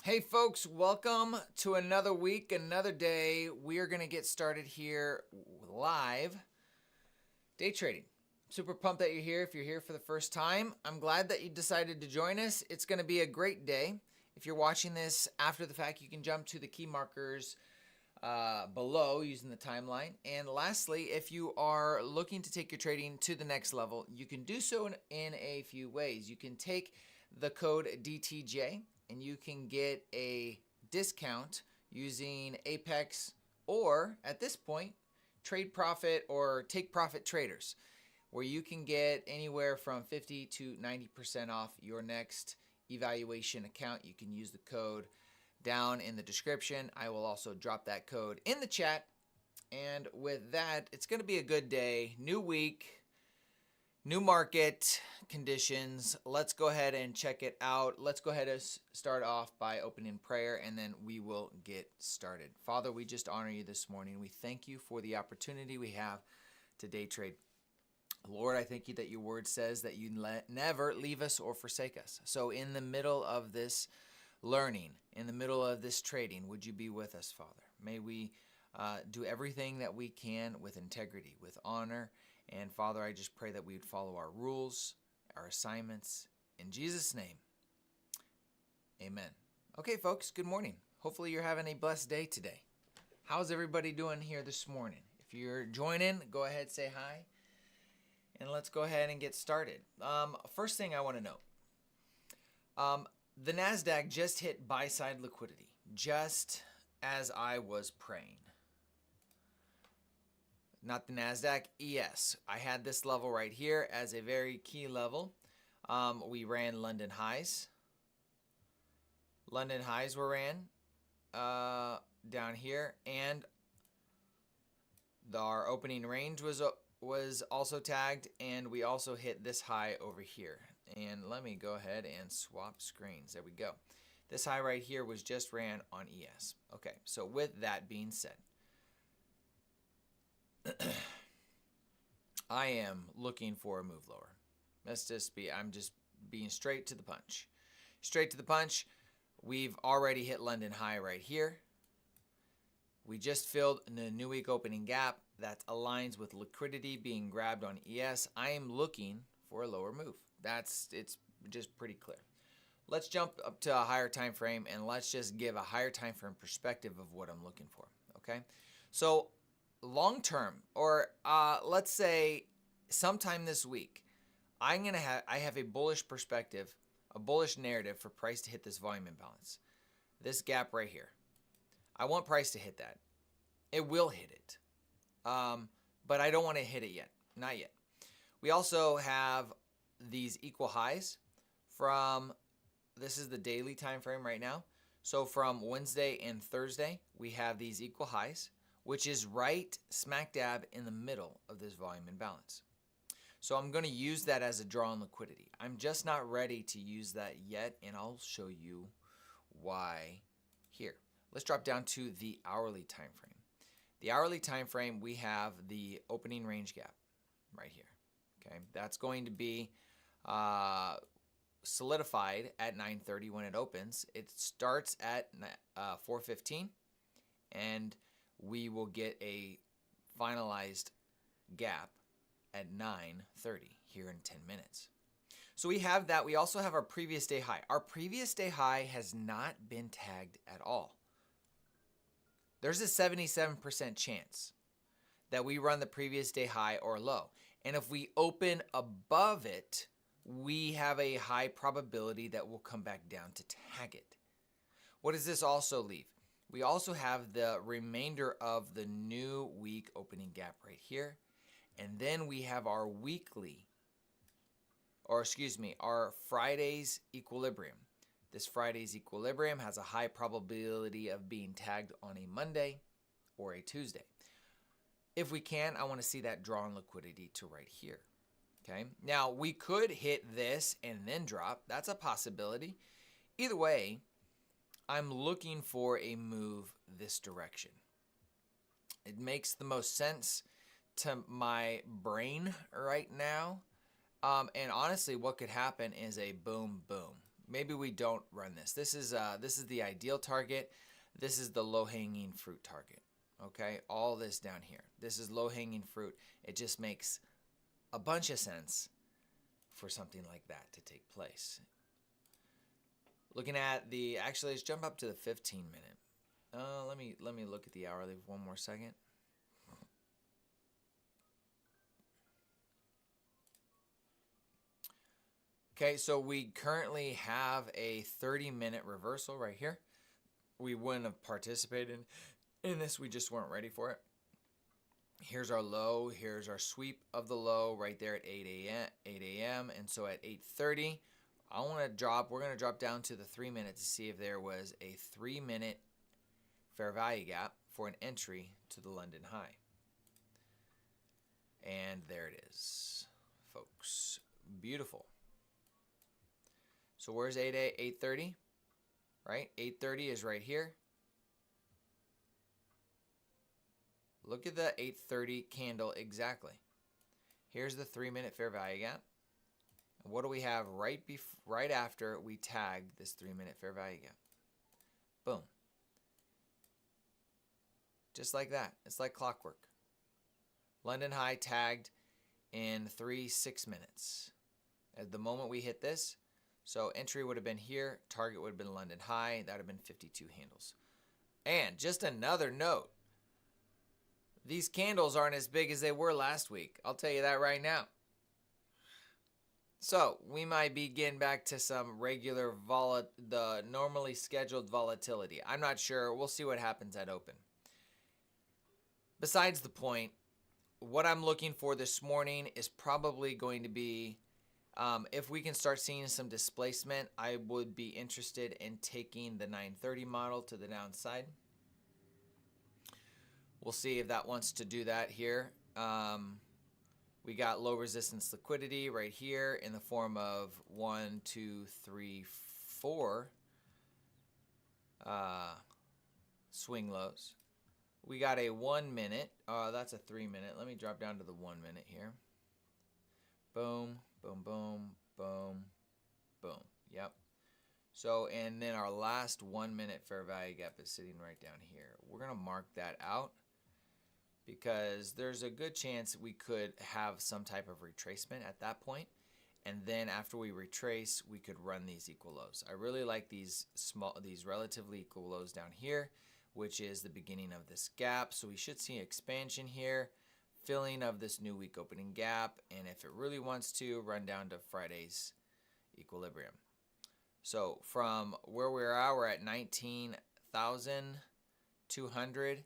Hey folks, welcome to another week, another day. We are going to get started here live day trading. Super pumped that you're here. If you're here for the first time, I'm glad that you decided to join us. It's going to be a great day. If you're watching this after the fact, you can jump to the key markers below using the timeline. And lastly, if you are looking to take your trading to the next level, you can do so in a few ways. You can take the code DTJ and you can get a discount using Apex or, at this point, Trade Profit or Take Profit Traders, where you can get anywhere from 50 to 90% off your next evaluation account. You can use the code down in the description. I will also drop that code in the chat. And with that, it's going to be a good day. New week, new market conditions. Let's go ahead and check it out. Let's go ahead and start off by opening prayer, and then we will get started. Father, we just honor you this morning. We thank you for the opportunity we have to day trade. Lord, I thank you that your word says that you never leave us or forsake us. So in the middle of this learning, in the middle of this trading, would you be with us, Father? May we do everything that we can with integrity, with honor. And Father, I just pray that we would follow our rules, our assignments. In Jesus' name, amen. Okay, folks, good morning. Hopefully you're having a blessed day today. How's everybody doing here this morning? If you're joining, go ahead, say hi. And let's go ahead and get started. First thing I want to note. The Nasdaq just hit buy-side liquidity, just as I was praying. Not the Nasdaq, ES. I had this level right here as a very key level. We ran London highs. London highs were ran down here, and our opening range was also tagged, and we also hit this high over here. And let me go ahead and swap screens. There we go. This high right here was just ran on ES. Okay, so with that being said, I am looking for a move lower. I'm just being straight to the punch. Straight to the punch. We've already hit London high right here. We just filled the new week opening gap that aligns with liquidity being grabbed on ES. I am looking for a lower move. It's just pretty clear. Let's jump up to a higher time frame and let's just give a higher time frame perspective of what I'm looking for. Okay, so long term, or let's say sometime this week, I have a bullish perspective, a bullish narrative for price to hit this volume imbalance, this gap right here. I want price to hit that. It will hit it, but I don't want to hit it yet, not yet. We also have these equal highs from, this is the daily time frame right now. So from Wednesday and Thursday, we have these equal highs, which is right smack dab in the middle of this volume imbalance. So I'm going to use that as a draw on liquidity. I'm just not ready to use that yet, and I'll show you why here. Let's drop down to the hourly time frame. The hourly time frame, we have the opening range gap right here. Okay, that's going to be solidified at 9:30 when it opens. It starts at 4:15, and we will get a finalized gap at 9:30 here in 10 minutes. So we have that. We also have our previous day high. Our previous day high has not been tagged at all. There's a 77% chance that we run the previous day high or low. And if we open above it, we have a high probability that we'll come back down to tag it. What does this also leave? We also have the remainder of the new week opening gap right here. And then we have our our Friday's equilibrium. This Friday's equilibrium has a high probability of being tagged on a Monday or a Tuesday. If we can, I want to see that draw on liquidity to right here. Okay. Now we could hit this and then drop. That's a possibility. Either way, I'm looking for a move this direction. It makes the most sense to my brain right now. And honestly, what could happen is a boom, boom. maybe we don't run this. This is the ideal target. This is the low-hanging fruit target. Okay, all this down here. This is low-hanging fruit. It just makes a bunch of sense for something like that to take place. Looking at the, actually, let's jump up to the 15-minute. Let me look at the hourly one more second. Okay, so we currently have a 30-minute reversal right here. We wouldn't have participated in this. We just weren't ready for it. Here's our low. Here's our sweep of the low right there at 8 a.m. And so at 8:30, we're going to drop down to the 3-minute to see if there was a 3-minute fair value gap for an entry to the London high. And there it is, folks. Beautiful. So where's 8:30? Right? 8:30 is right here. Look at the 8:30 candle exactly. Here's the 3-minute fair value gap. And what do we have right after we tag this 3-minute fair value gap? Boom. Just like that. It's like clockwork. London high tagged in 3 6-minutes. At the moment we hit this, so entry would have been here, target would have been London high, that would have been 52 handles. And just another note, these candles aren't as big as they were last week. I'll tell you that right now. So we might be getting back to some regular the normally scheduled volatility. I'm not sure. We'll see what happens at open. Besides the point, what I'm looking for this morning is probably going to be, if we can start seeing some displacement, I would be interested in taking the 930 model to the downside. We'll see if that wants to do that here. We got low resistance liquidity right here in the form of 1, 2, 3, 4 swing lows. We got a 1-minute. That's a 3-minute. Let me drop down to the 1-minute here. Boom, boom, boom, boom, boom. Yep. So, and then our last 1-minute fair value gap is sitting right down here. We're going to mark that out because there's a good chance we could have some type of retracement at that point. And then after we retrace, we could run these equal lows. I really like these relatively equal lows down here, which is the beginning of this gap. So we should see expansion here, filling of this new week opening gap, and if it really wants to, run down to Friday's equilibrium. So from where we're at 19,200,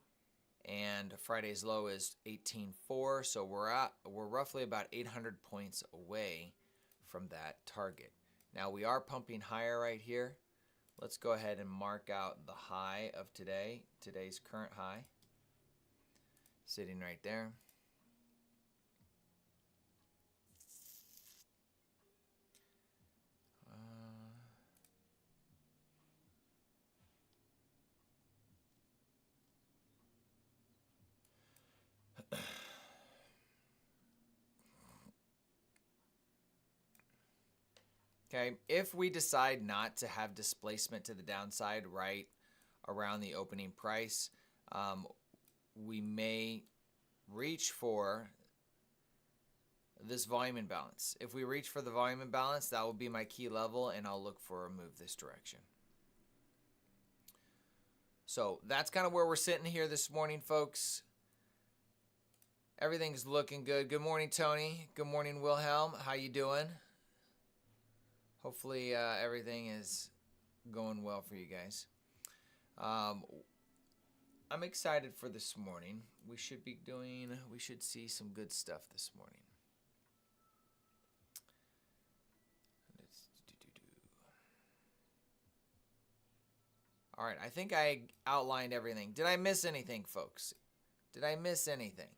and Friday's low is 18.4. So we're roughly about 800 points away from that target. Now we are pumping higher right here. Let's go ahead and mark out the high of today's current high, sitting right there. Okay, if we decide not to have displacement to the downside right around the opening price, we may reach for this volume imbalance. If we reach for the volume imbalance, that will be my key level, and I'll look for a move this direction. So that's kind of where we're sitting here this morning, folks. Everything's looking good. Good morning, Tony. Good morning, Wilhelm. How you doing? Hopefully everything is going well for you guys. I'm excited for this morning. We should see some good stuff this morning. All right, I think I outlined everything. Did I miss anything, folks? Did I miss anything?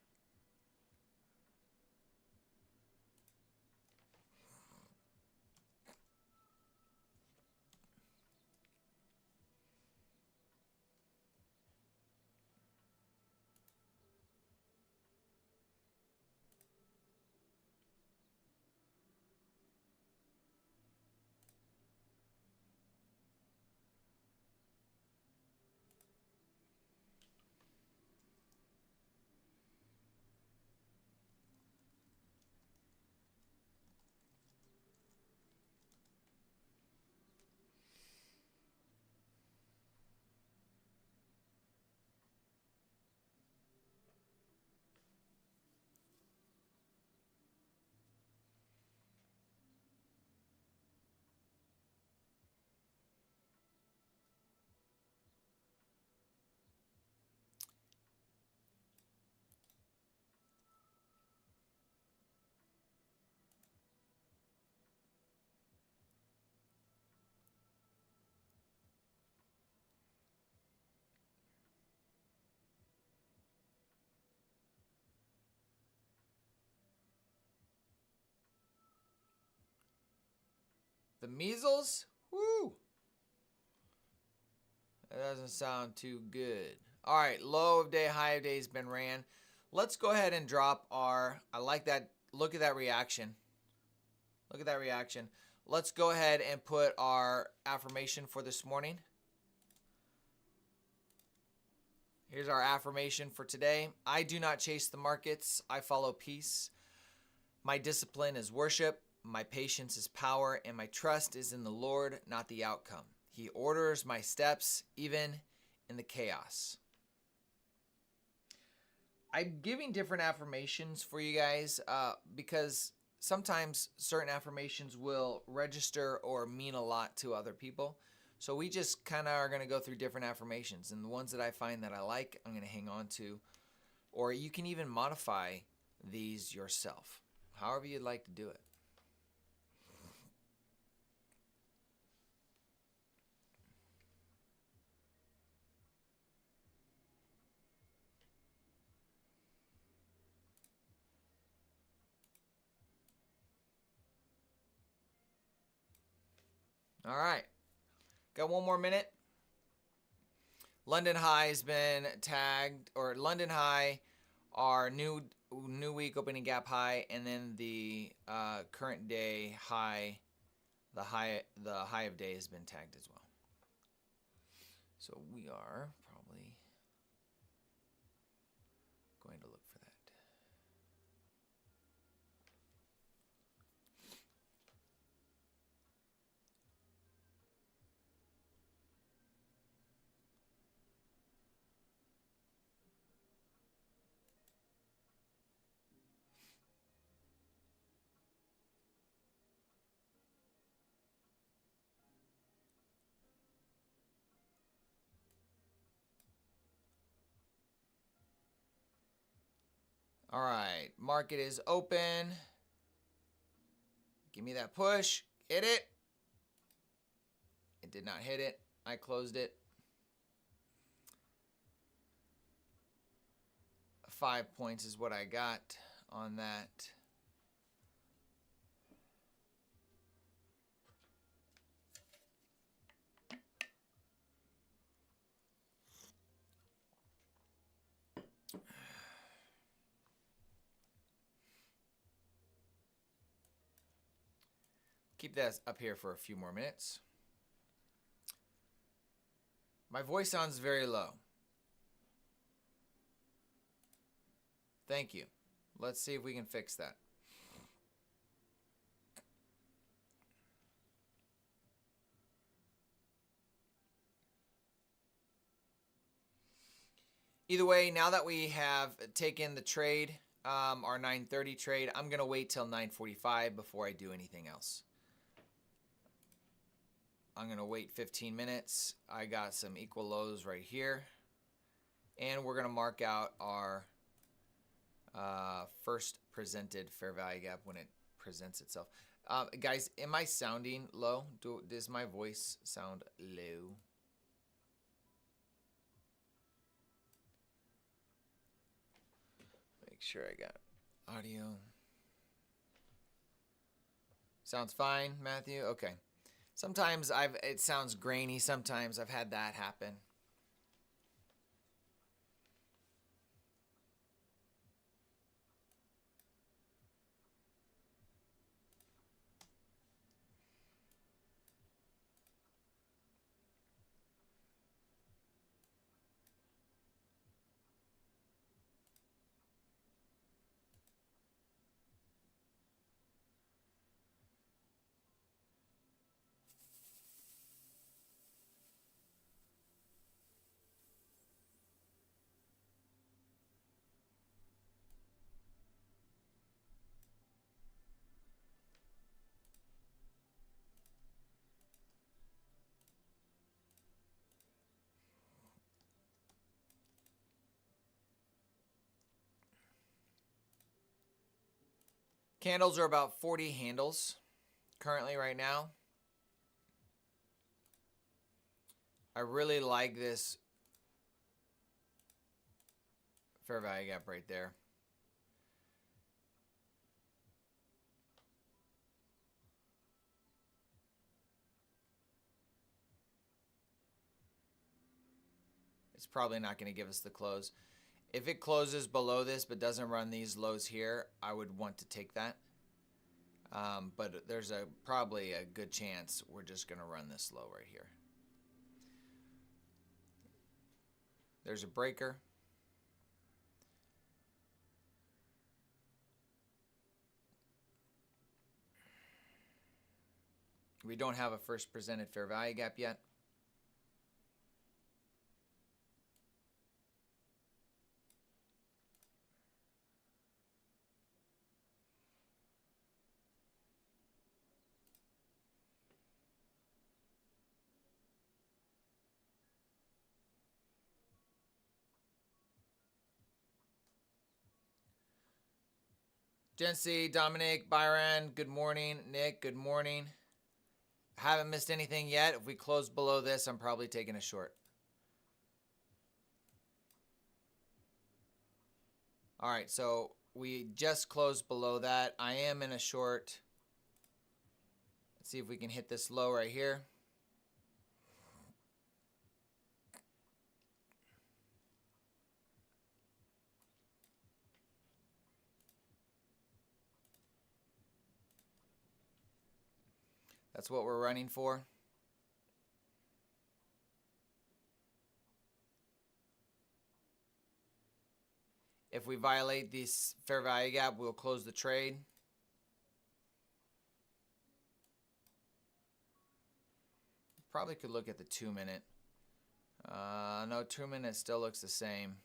The measles? Woo! That doesn't sound too good. All right, low of day, high of day has been ran. Let's go ahead and drop our, I like that, look at that reaction. Look at that reaction. Let's go ahead and put our affirmation for this morning. Here's our affirmation for today. I do not chase the markets. I follow peace. My discipline is worship. My patience is power. And my trust is in the Lord, not the outcome. He orders my steps, even in the chaos. I'm giving different affirmations for you guys because sometimes certain affirmations will register or mean a lot to other people. So we just kind of are going to go through different affirmations. And the ones that I find that I like, I'm going to hang on to. Or you can even modify these yourself, however you'd like to do it. All right. Got one more minute. London High has been tagged, or London High, our new week opening gap high, and then the current day high, the high of day has been tagged as well. So we are probably going to look for that. All right, market is open. Give me that push. Hit it. It did not hit it. I closed it. 5 points is what I got on that. Keep that up here for a few more minutes. My voice sounds very low. Thank you. Let's see if we can fix that. Either way, now that we have taken the trade, our 9:30 trade, I'm going to wait till 9:45 before I do anything else. I'm going to wait 15 minutes. I got some equal lows right here. And we're going to mark out our first presented fair value gap when it presents itself. Guys, am I sounding low? Does my voice sound low? Make sure I got audio. Sounds fine, Matthew? Okay. Sometimes it sounds grainy. Sometimes I've had that happen. Candles are about 40 handles currently right now. I really like this fair value gap right there. It's probably not going to give us the close. If it closes below this but doesn't run these lows here, I would want to take that. But there's probably a good chance we're just going to run this low right here. There's a breaker. We don't have a first presented fair value gap yet. Jency, Dominic, Byron, good morning. Nick, good morning. Haven't missed anything yet. If we close below this, I'm probably taking a short. All right, so we just closed below that. I am in a short. Let's see if we can hit this low right here. That's what we're running for. If we violate this fair value gap, we'll close the trade. Probably could look at the 2-minute. No, 2-minute still looks the same.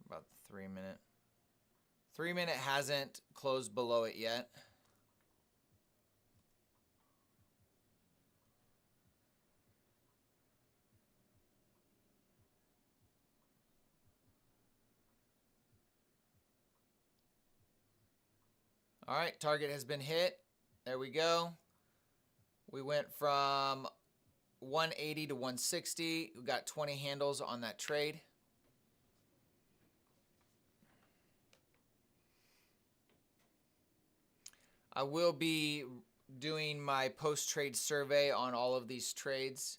About the 3-minute. 3-minute hasn't closed below it yet. All right, target has been hit. There we go. We went from 180 to 160. We got 20 handles on that trade. I will be doing my post-trade survey on all of these trades.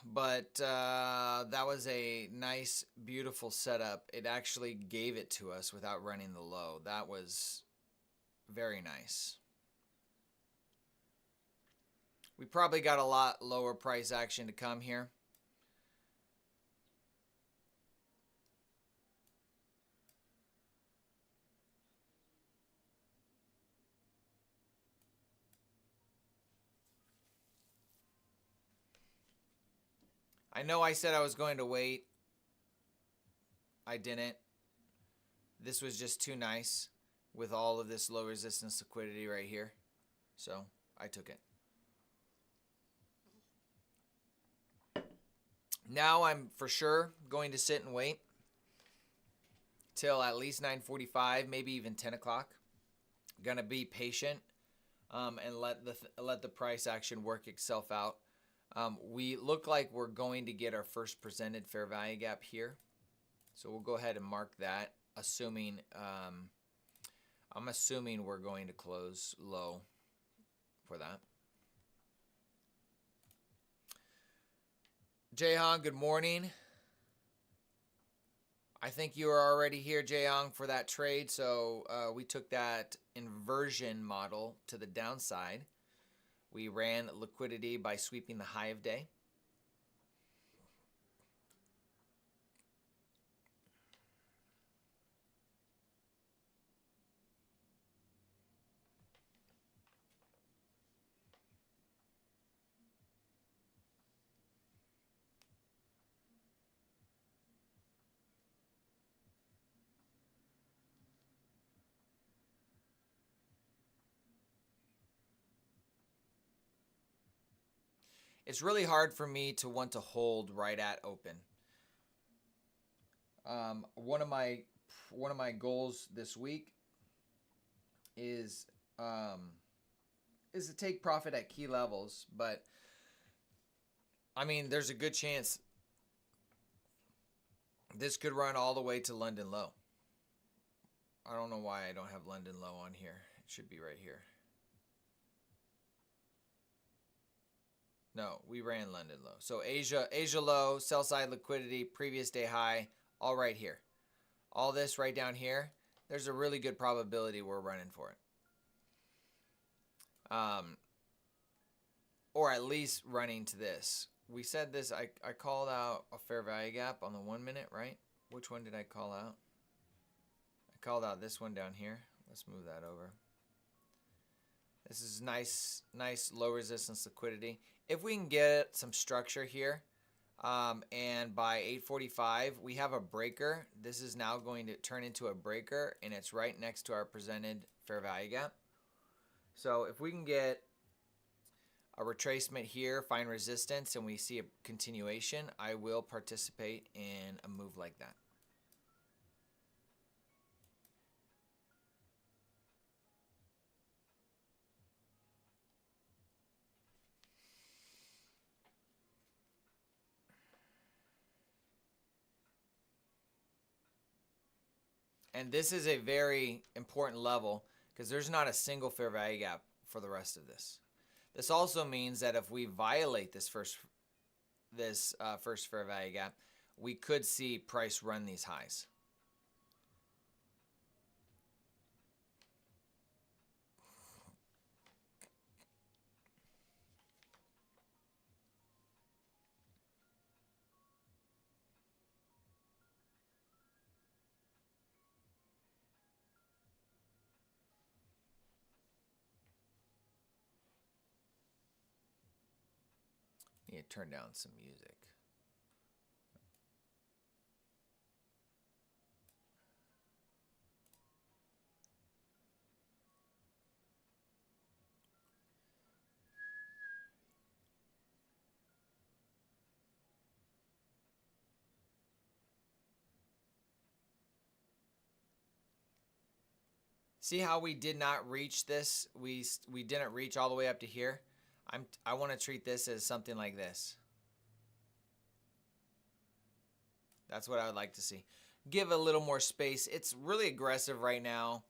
But that was a nice, beautiful setup. It actually gave it to us without running the low. That was very nice. We probably got a lot lower price action to come here. I know I said I was going to wait. I didn't. This was just too nice with all of this low resistance liquidity right here. So I took it. Now I'm for sure going to sit and wait till at least 9:45, maybe even 10 o'clock. Gonna be patient and let the price action work itself out. We look like we're going to get our first presented fair value gap here. So we'll go ahead and mark that, assuming I'm assuming we're going to close low for that. Jayhong, good morning. I think you were already here, Jayhong, for that trade. So we took that inversion model to the downside. We ran liquidity by sweeping the high of day. It's really hard for me to want to hold right at open. One of my goals this week is to take profit at key levels, but I mean, there's a good chance this could run all the way to London low. I don't know why I don't have London low on here. It should be right here. No, we ran London low. So Asia low, sell side liquidity, previous day high, all right here. All this right down here, there's a really good probability we're running for it. Or at least running to this. We said this, I called out a fair value gap on the 1 minute, right? Which one did I call out? I called out this one down here. Let's move that over. This is nice low resistance liquidity. If we can get some structure here, and by 8:45 we have a breaker. This is now going to turn into a breaker, and it's right next to our presented fair value gap. So if we can get a retracement here, find resistance, and we see a continuation, I will participate in a move like that. And this is a very important level because there's not a single fair value gap for the rest of this. This also means that if we violate this first fair value gap, we could see price run these highs. Need to turn down some music. See how we did not reach this? We didn't reach all the way up to here. I want to treat this as something like this. That's what I would like to see. Give a little more space. It's really aggressive right now.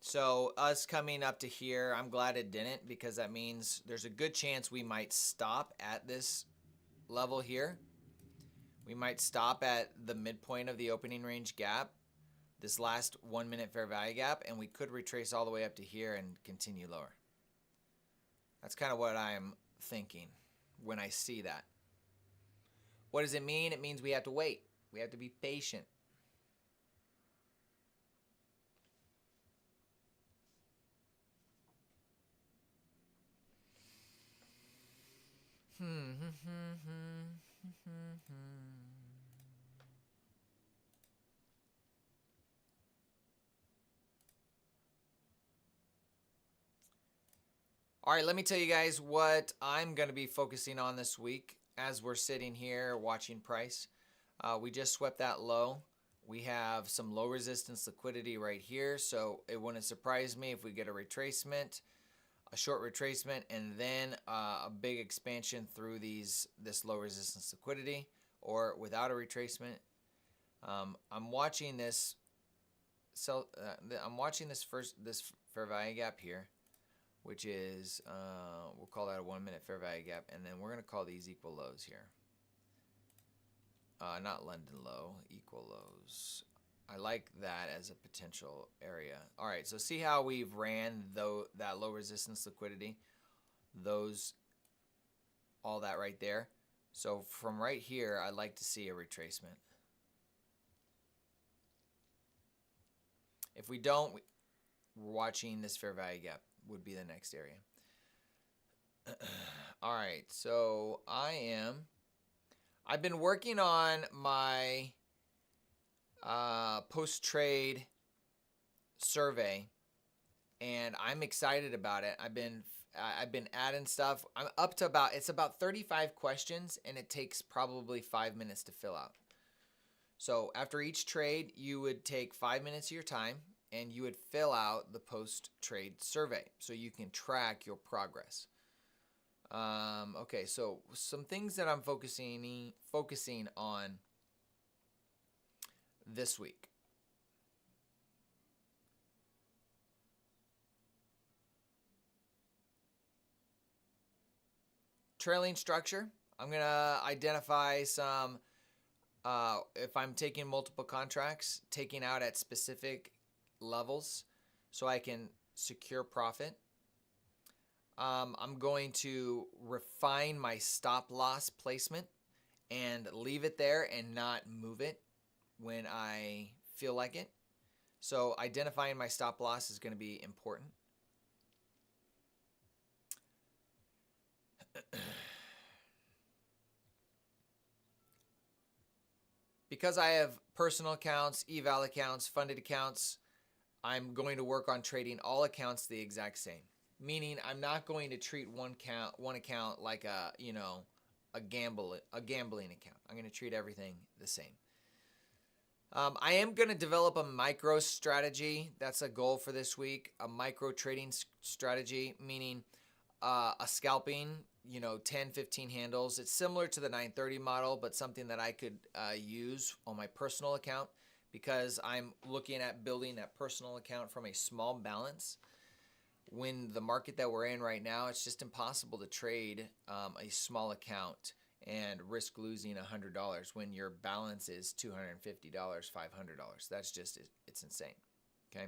So us coming up to here, I'm glad it didn't, because that means there's a good chance we might stop at this level here. We might stop at the midpoint of the opening range gap, this last 1 minute fair value gap, and we could retrace all the way up to here and continue lower. That's kind of what I'm thinking when I see that. What does it mean? It means we have to wait. We have to be patient. All right, let me tell you guys what I'm going to be focusing on this week as we're sitting here watching price. We just swept that low. We have some low resistance liquidity right here, so it wouldn't surprise me if we get a retracement, a short retracement, and then a big expansion through this low resistance liquidity, or without a retracement. I'm watching this. So I'm watching this fair value gap here, which is, we'll call that a 1 minute fair value gap, and then we're going to call these equal lows here. Not London low, equal lows. I like that as a potential area. All right, so see how we've ran that low resistance liquidity, all that right there. So from right here, I'd like to see a retracement. If we don't, we're watching this fair value gap would be the next area. All right, so I've been working on my post-trade survey, and I'm excited about it. I've been adding stuff. I'm up to it's about 35 questions, and it takes probably 5 minutes to fill out. So after each trade, you would take 5 minutes of your time, and you would fill out the post-trade survey so you can track your progress. Okay, so some things that I'm focusing on this week. trailing structure. I'm going to identify some, if I'm taking multiple contracts, taking out at specific levels so I can secure profit. I'm going to refine my stop loss placement and leave it there and not move it when I feel like it. So identifying my stop loss is going to be important. Because I have personal accounts, eval accounts, funded accounts, I'm going to work on trading all accounts the exact same. Meaning I'm not going to treat one account like a gambling account. I'm going to treat everything the same. I am going to develop a micro strategy. That's a goal for this week. A micro trading strategy, meaning a scalping, 10, 15 handles. It's similar to the 930 model, but something that I could use on my personal account because I'm looking at building that personal account from a small balance. When the market that we're in right now, it's just impossible to trade a small account and risk losing $100 when your balance is $250, $500. That's just, it's insane. Okay.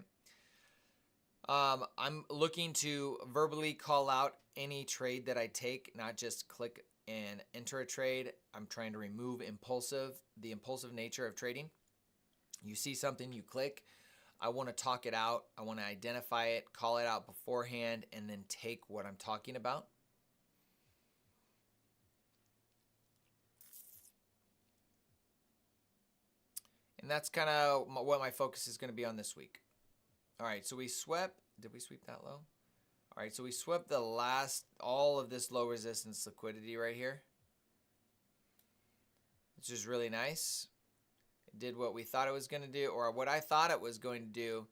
I'm looking to verbally call out any trade that I take, not just click and enter a trade. I'm trying to remove the impulsive nature of trading. You see something, you click. I want to talk it out. I want to identify it, call it out beforehand, and then take what I'm talking about. And that's kind of what my focus is going to be on this week. All right, so we swept. Did we sweep that low? All right, so we swept all of this low resistance liquidity right here, which is really nice. It did what we thought it was going to do, or what I thought it was going to do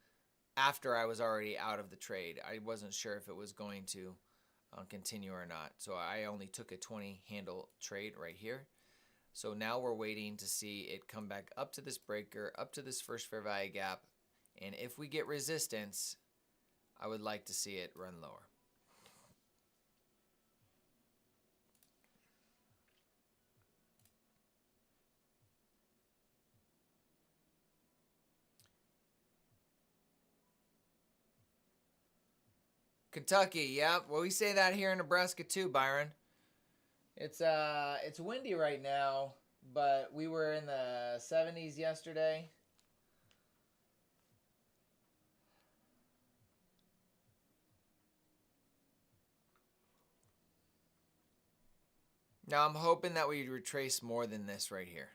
after I was already out of the trade. I wasn't sure if it was going to continue or not. So I only took a 20 handle trade right here. So now we're waiting to see it come back up to this breaker, up to this first fair value gap. And if we get resistance, I would like to see it run lower. Kentucky, yeah. Well, we say that here in Nebraska too, Byron. It's windy right now, but we were in the 70s yesterday. Now I'm hoping that we retrace more than this right here.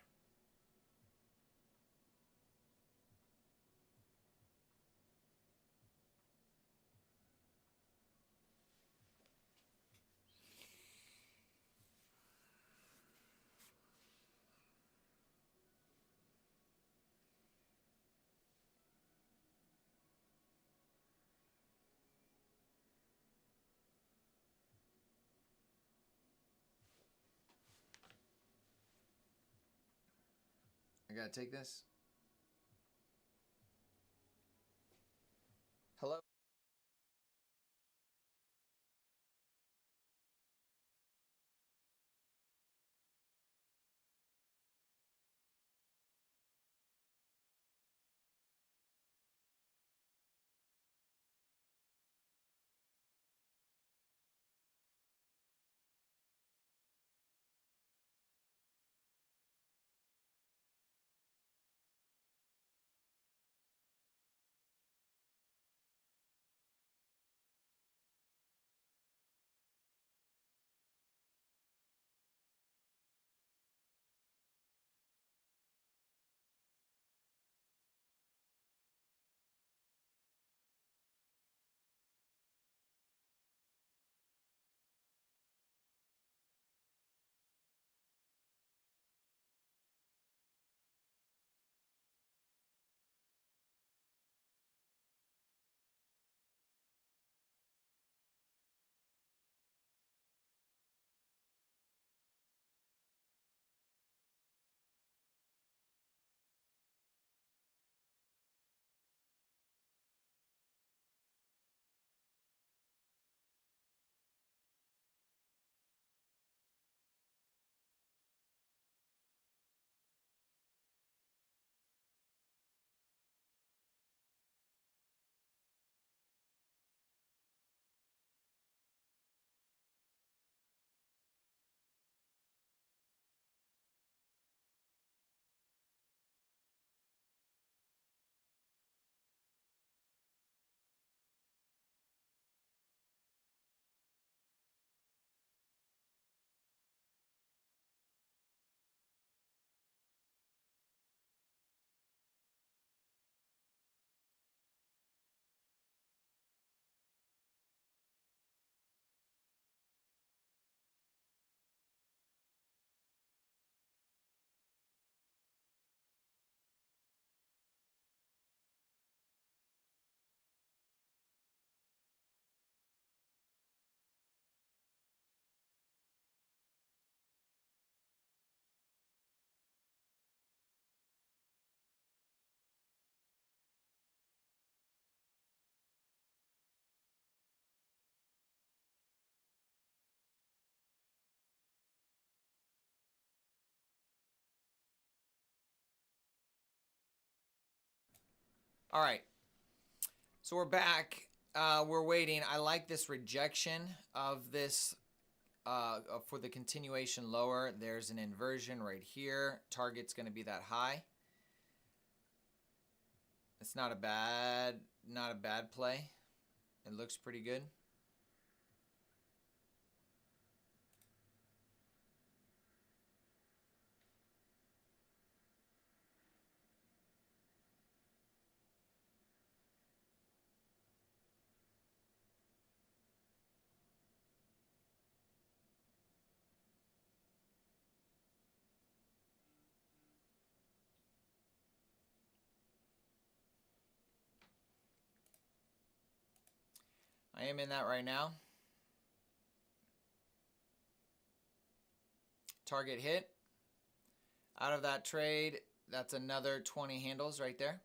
I gotta take this. Hello? All right. So we're back. We're waiting. I like this rejection of this for the continuation lower. There's an inversion right here. Target's going to be that high. It's not a bad play. It looks pretty good. I am in that right now. Target hit. Out of that trade, that's another 20 handles right there.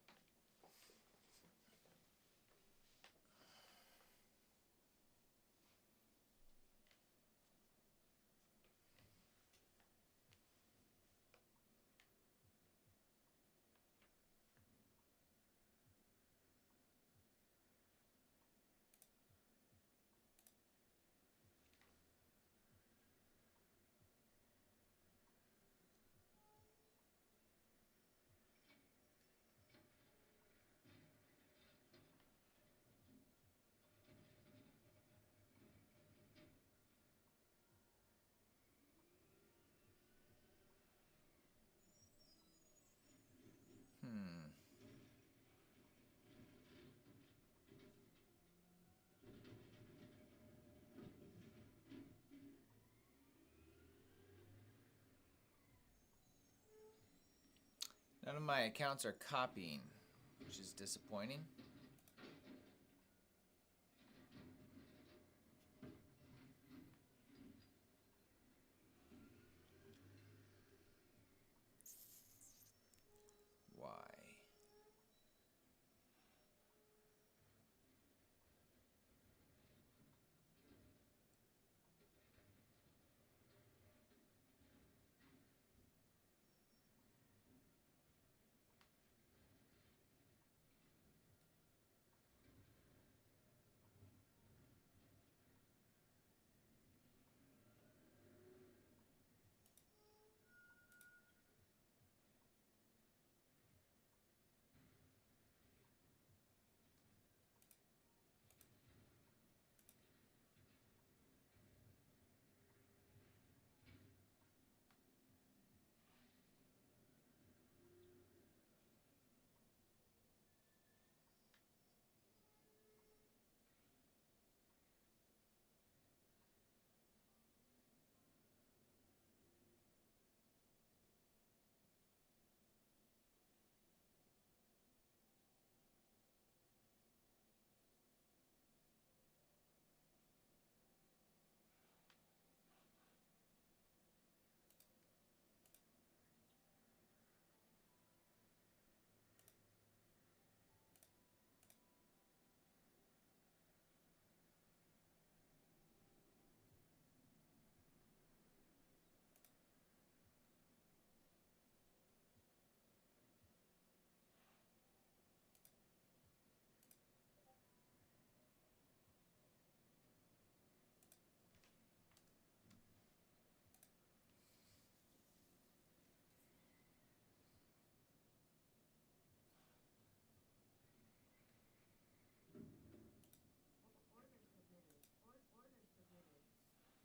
None of my accounts are copying, which is disappointing. Why?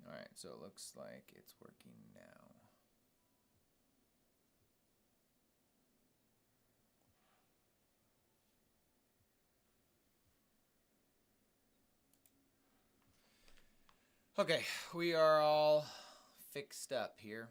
All right, so it looks like it's working now. Okay, we are all fixed up here.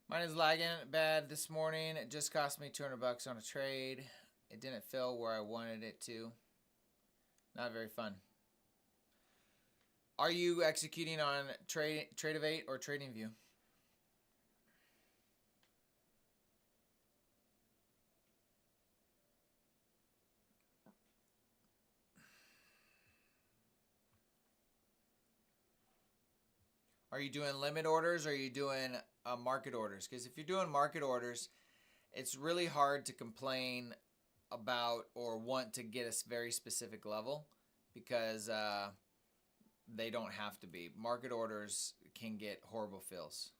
Mine is lagging bad this morning. It just cost me $200 on a trade. It didn't fill where I wanted it to. Not very fun. Are you executing on Trade of 8 or TradingView? Are you doing limit orders or are you doing market orders? Because if you're doing market orders, it's really hard to complain about or want to get a very specific level because they don't have to be. Market orders can get horrible fills.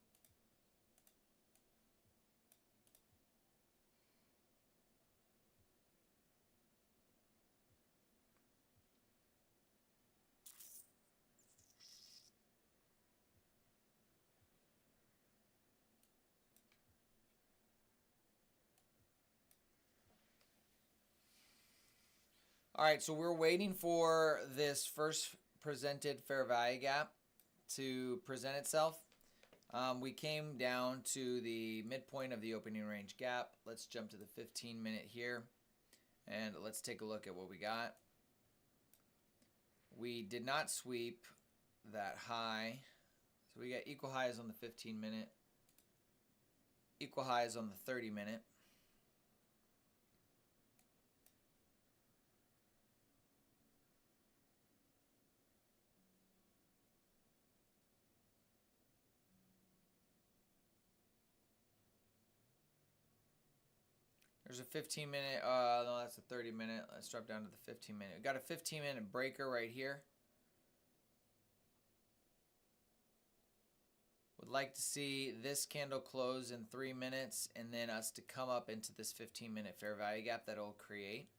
All right, so we're waiting for this first presented fair value gap to present itself. We came down to the midpoint of the opening range gap. Let's jump to the 15-minute here, and let's take a look at what we got. We did not sweep that high, so we got equal highs on the 15-minute, equal highs on the 30-minute. There's a 15-minute, no, that's a 30-minute. Let's drop down to the 15-minute. We got a 15-minute breaker right here. Would like to see this candle close in 3 minutes and then us to come up into this 15-minute fair value gap that it'll create.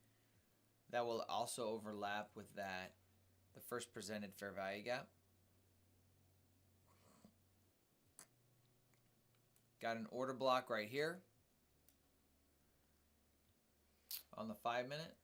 That will also overlap with that, the first presented fair value gap. Got an order block right here on the 5-minute.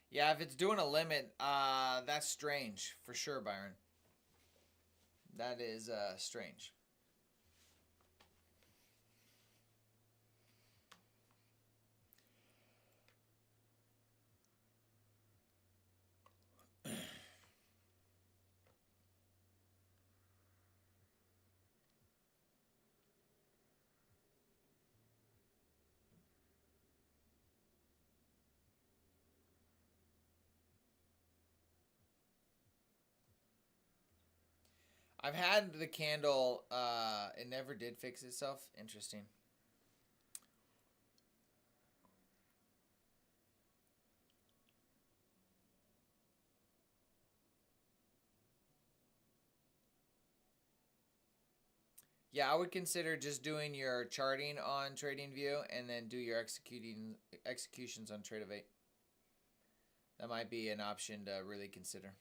Yeah, if it's doing a limit, that's strange for sure, Byron. That is strange. I've had the candle, it never did fix itself. Interesting. Yeah, I would consider just doing your charting on TradingView and then do your executions on Trade-of-8. That might be an option to really consider.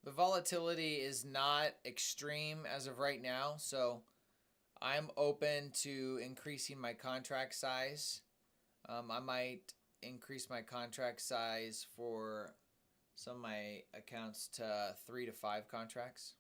The volatility is not extreme as of right now, so I'm open to increasing my contract size. I might increase my contract size for some of my accounts to 3 to 5 contracts.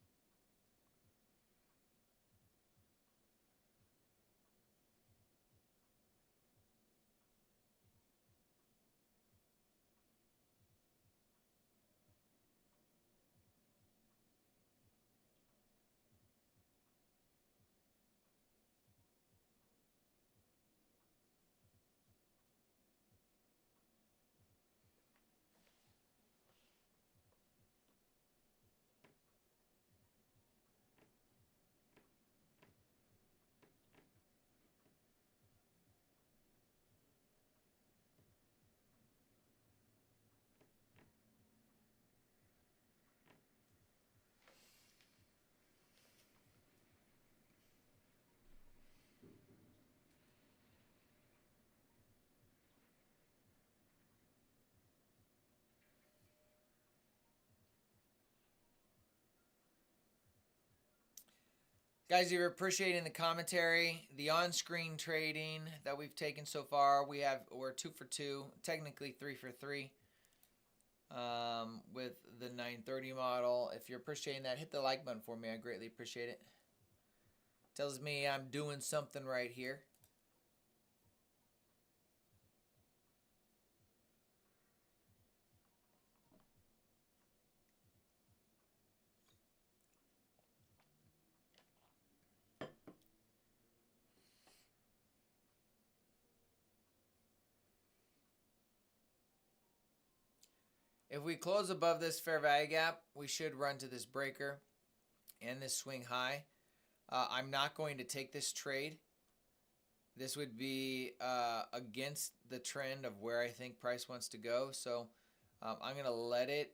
Guys, if you're appreciating the commentary, the on-screen trading that we've taken so far, we're 2 for 2, technically 3 for 3 with the 930 model. If you're appreciating that, hit the like button for me. I greatly appreciate it. Tells me I'm doing something right here. If we close above this fair value gap, we should run to this breaker and this swing high. I'm not going to take this trade. This would be against the trend of where I think price wants to go. So I'm going to let it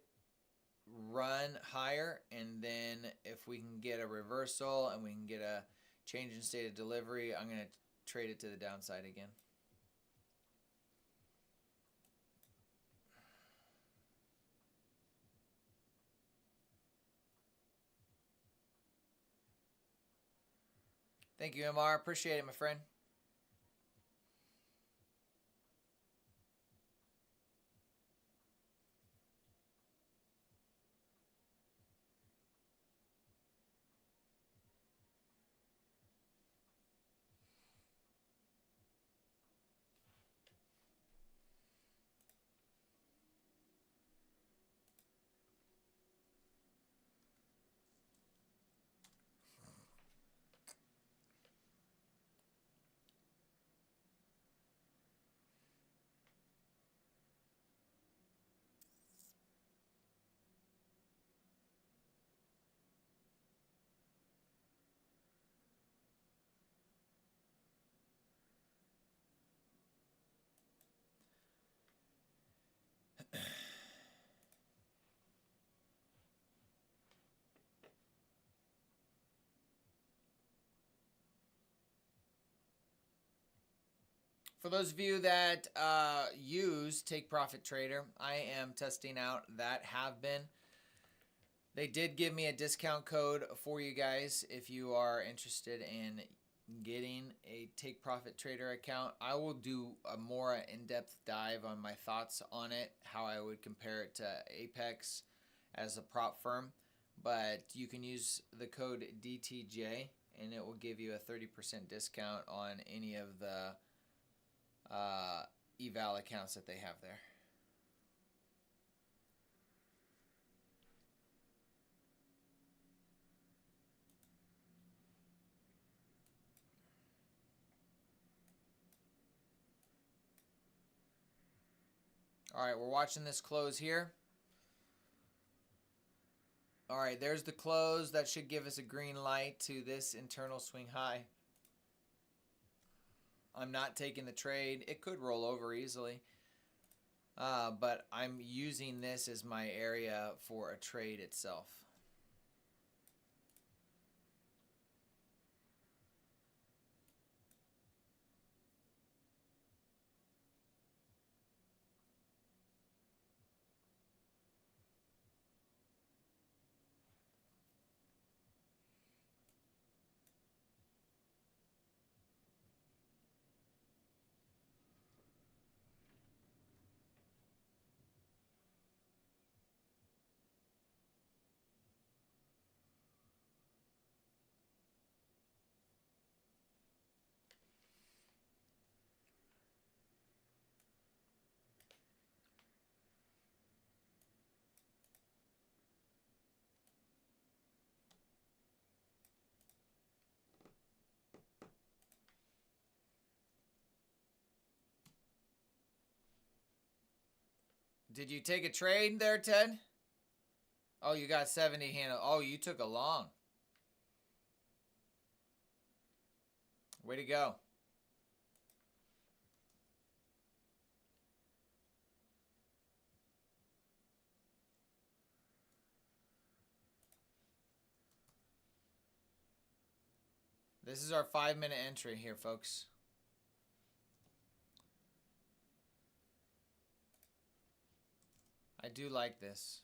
run higher, and then if we can get a reversal and we can get a change in state of delivery, I'm going to trade it to the downside again. Thank you, MR. Appreciate it, my friend. For those of you that use Take Profit Trader, I am testing out that have been. They did give me a discount code for you guys if you are interested in getting a Take Profit Trader account. I will do a more in-depth dive on my thoughts on it, how I would compare it to Apex as a prop firm. But you can use the code DTJ and it will give you a 30% discount on any of the eval accounts that they have there. All right, we're watching this close here. All right, there's the close. That should give us a green light to this internal swing high. I'm not taking the trade. It could roll over easily. But I'm using this as my area for a trade itself. Did you take a trade there, Ted? Oh, you got 70 handle. Oh, you took a long. Way to go. This is our 5-minute entry here, folks. I do like this.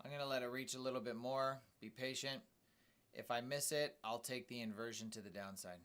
I'm going to let it reach a little bit more. Be patient. If I miss it, I'll take the inversion to the downside.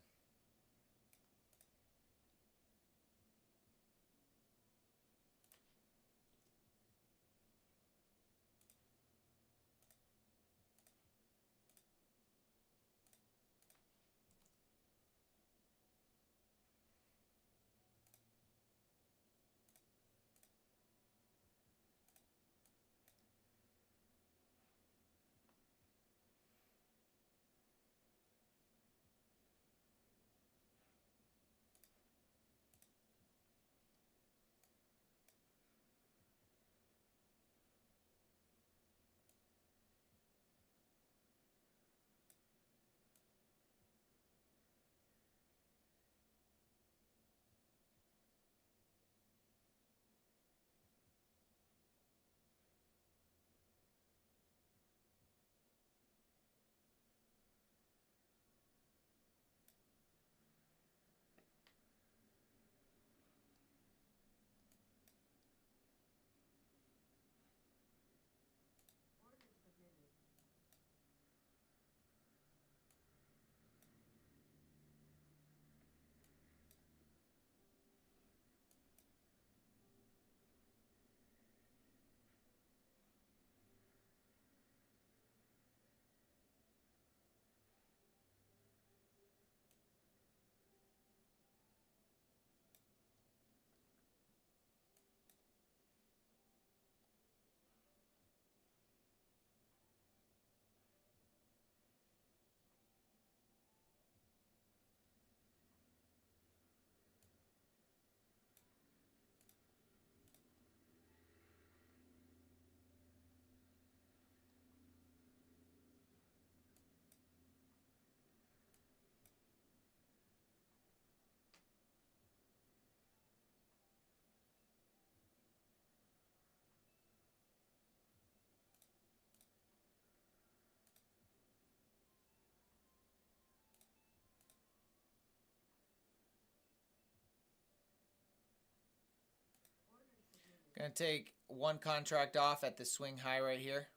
Going to take one contract off at the swing high right here.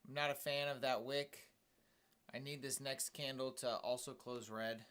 I'm not a fan of that wick. I need this next candle to also close red.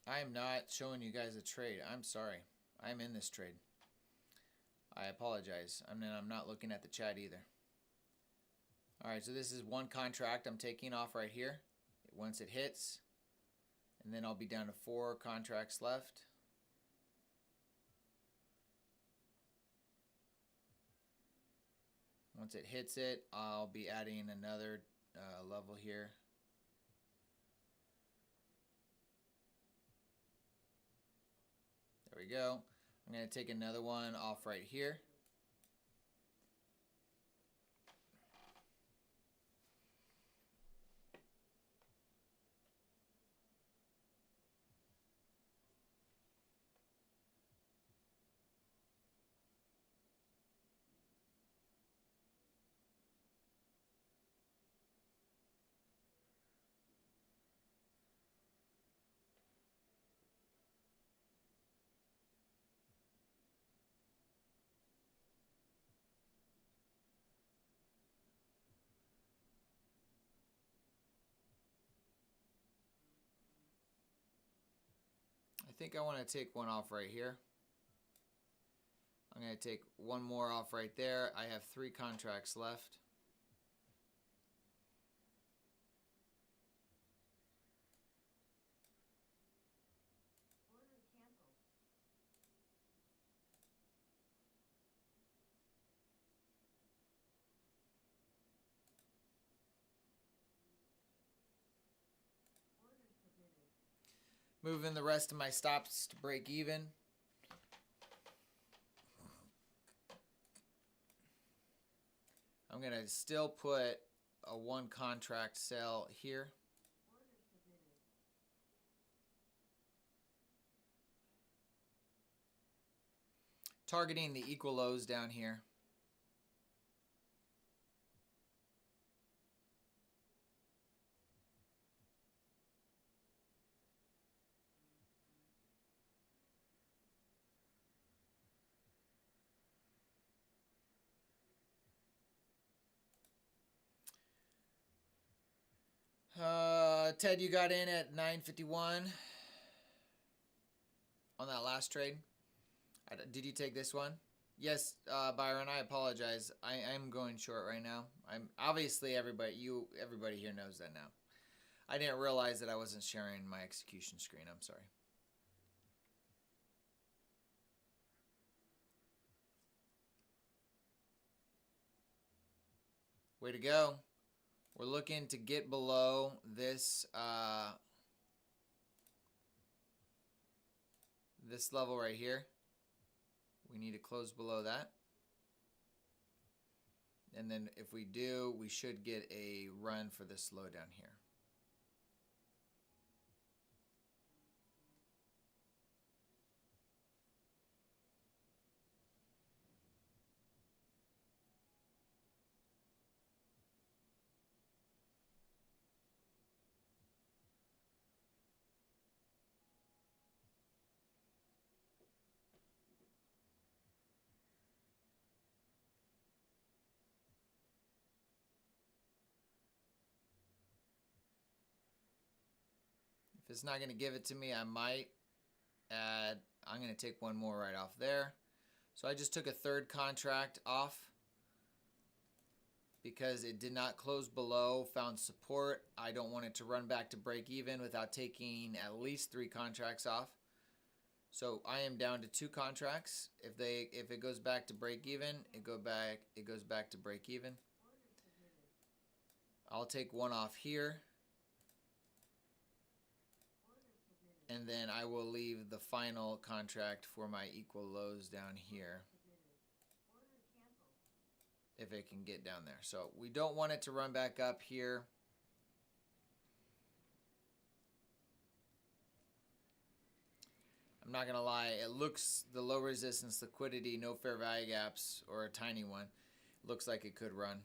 I am not showing you guys a trade. I'm sorry. I'm in this trade. I apologize. I mean, I'm not looking at the chat either. All right, so this is one contract I'm taking off right here. Once it hits, and then I'll be down to 4 contracts left. Once it hits it, I'll be adding another level here. There we go. I'm going to take another one off right here. I think I want to take one off right here. I'm going to take one more off right there. I have 3 contracts left. Moving the rest of my stops to break even. I'm going to still put a 1 contract sell here. Targeting the equal lows down here. Ted, you got in at 9.51 on that last trade. Did you take this one? Yes, Byron, I apologize. I'm going short right now. I'm obviously everybody here knows that now. I didn't realize that I wasn't sharing my execution screen. I'm sorry. Way to go. We're looking to get below this this level right here. We need to close below that. And then if we do, we should get a run for this low down here. If it's not going to give it to me, I might add, I'm going to take one more right off there. So I just took a 3rd contract off because it did not close below, found support. I don't want it to run back to break even without taking at least 3 contracts off. So I am down to 2 contracts. If it goes back to break even, it goes back to break even. I'll take one off here. And then I will leave the final contract for my equal lows down here. If it can get down there. So we don't want it to run back up here. I'm not going to lie. It looks, the low resistance liquidity, no fair value gaps, or a tiny one. Looks like it could run.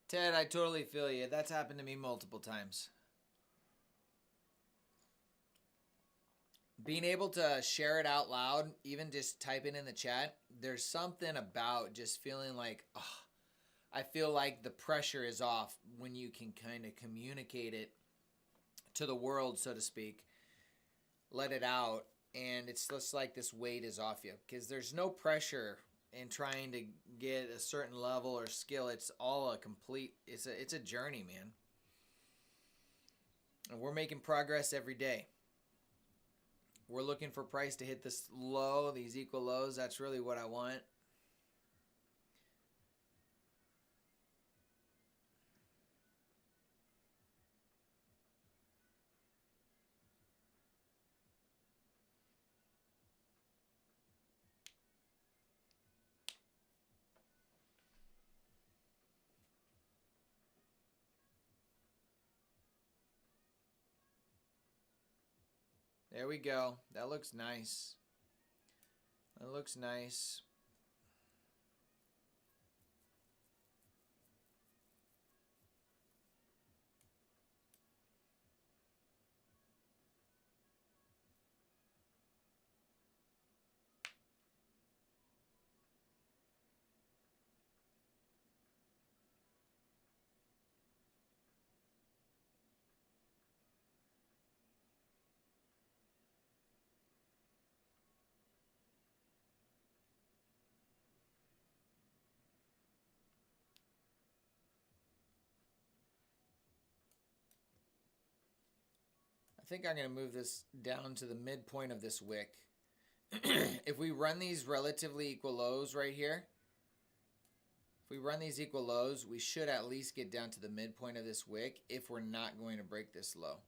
Ted, I totally feel you. That's happened to me multiple times. Being able to share it out loud, even just type it in the chat, there's something about just feeling like, oh, I feel like the pressure is off when you can kind of communicate it to the world, so to speak. let it out, and it's just like this weight is off you because there's no pressure in trying to get a certain level or skill. It's all a complete, it's a journey, man. And we're making progress every day. We're looking for price to hit this low, these equal lows. That's really what I want. There we go. That looks nice. That looks nice. I think I'm going to move this down to the midpoint of this wick. If we run these relatively equal lows right here, if we run these equal lows, we should at least get down to the midpoint of this wick if we're not going to break this low.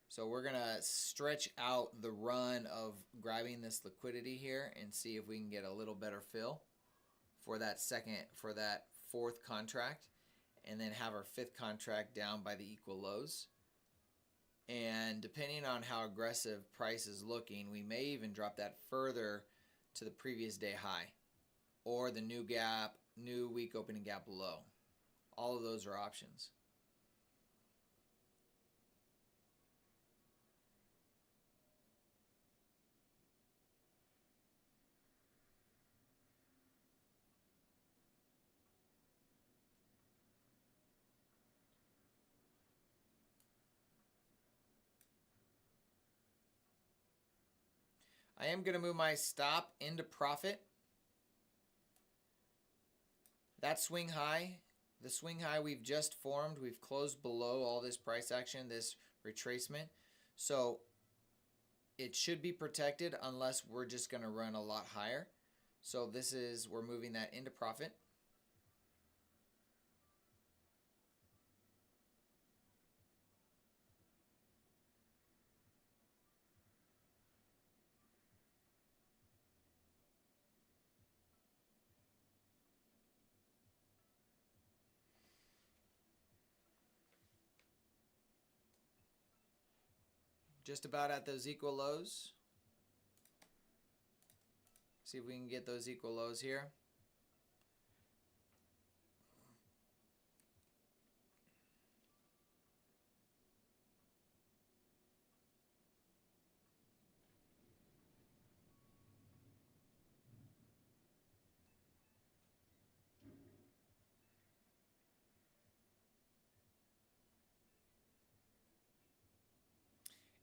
So we're going to stretch out the run of grabbing this liquidity here and see if we can get a little better fill for that fourth contract, and then have our fifth contract down by the equal lows. And depending on how aggressive price is looking, we may even drop that further to the previous day high or the new week opening gap low. All of those are options. I am going to move my stop into profit. That swing high, the swing high we've just formed, we've closed below all this price action, this retracement. So it should be protected unless we're just going to run a lot higher. So we're moving that into profit. Just about at those equal lows. See if we can get those equal lows here.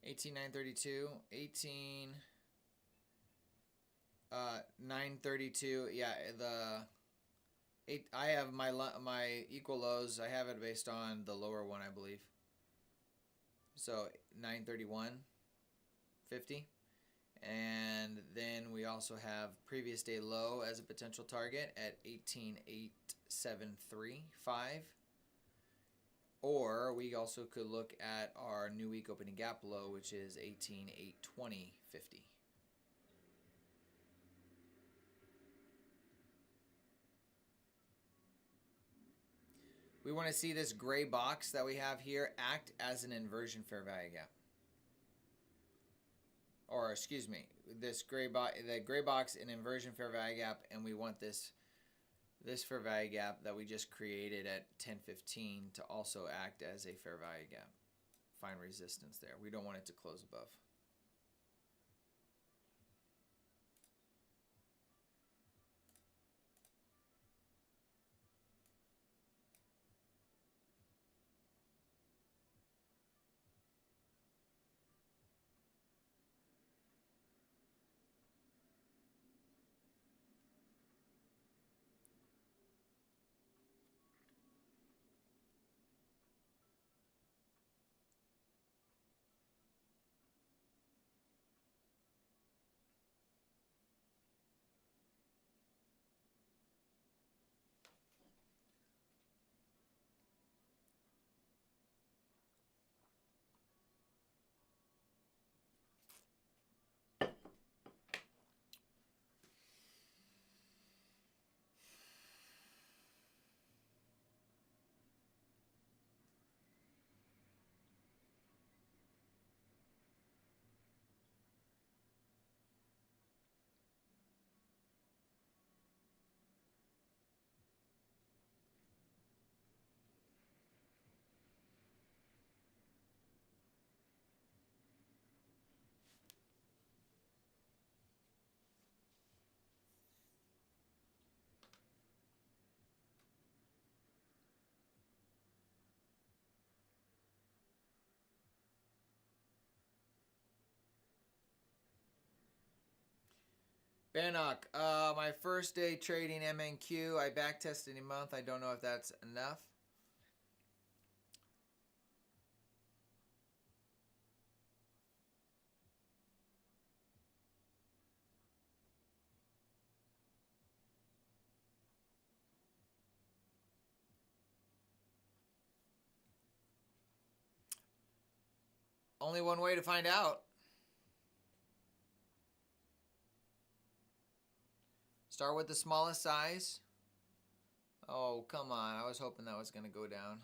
$18,932, 932. Yeah, I have my equal lows. I have it based on the lower one, I believe. So 931.50, and then we also have previous day low as a potential target at 18,873.5. Or we also could look at our new week opening gap low, which is 18,820.50. We want to see this gray box that we have here act as an inversion fair value gap. Or excuse me, the gray box an inversion fair value gap, and we want this fair value gap that we just created at 10.15 to also act as a fair value gap. Find resistance there. We don't want it to close above. Bannock, my first day trading MNQ. I backtested a month. I don't know if that's enough. Only one way to find out. Start with the smallest size. Oh, come on. I was hoping that was going to go down.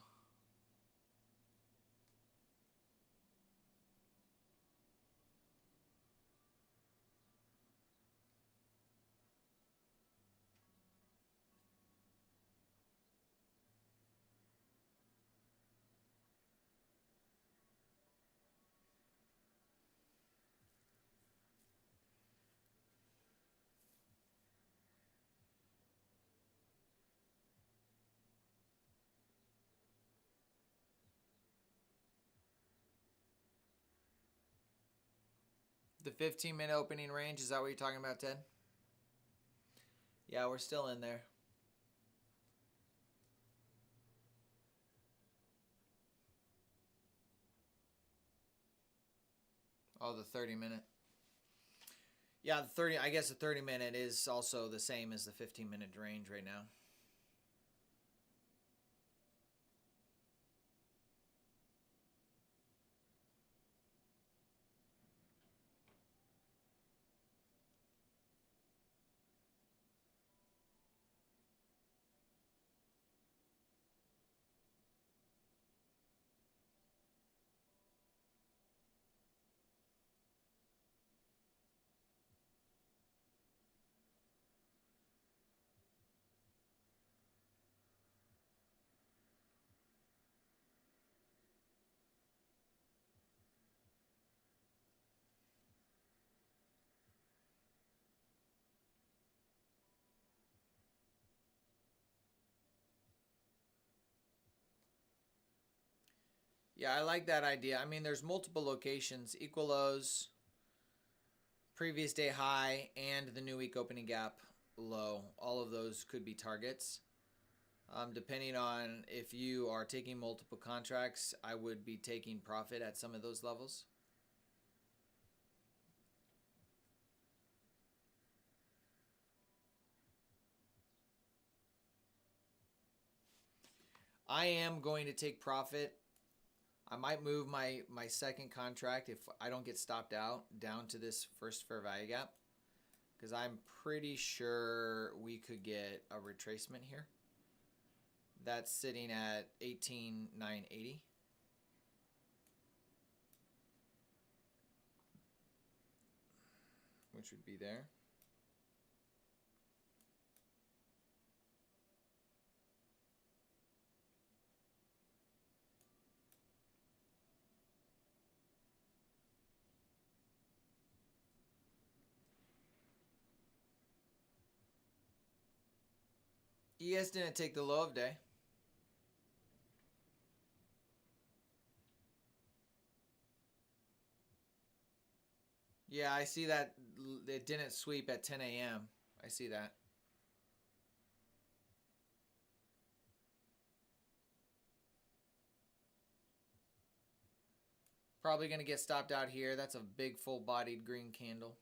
The 15-minute opening range, is that what you're talking about, Ted? Yeah, we're still in there. Oh, the 30-minute. Yeah, I guess the 30-minute is also the same as the 15-minute range right now. Yeah, I like that idea. I mean, there's multiple locations, equal lows, previous day high, and the new week opening gap low. All of those could be targets. Depending on if you are taking multiple contracts, I would be taking profit at some of those levels. I am going to take profit. I might move my second contract if I don't get stopped out down to this first fair value gap, because I'm pretty sure we could get a retracement here. That's sitting at 18,980. Which would be there. ES didn't take the low of day. Yeah, I see that it didn't sweep at 10 a.m. I see that. Probably going to get stopped out here. That's a big full-bodied green candle.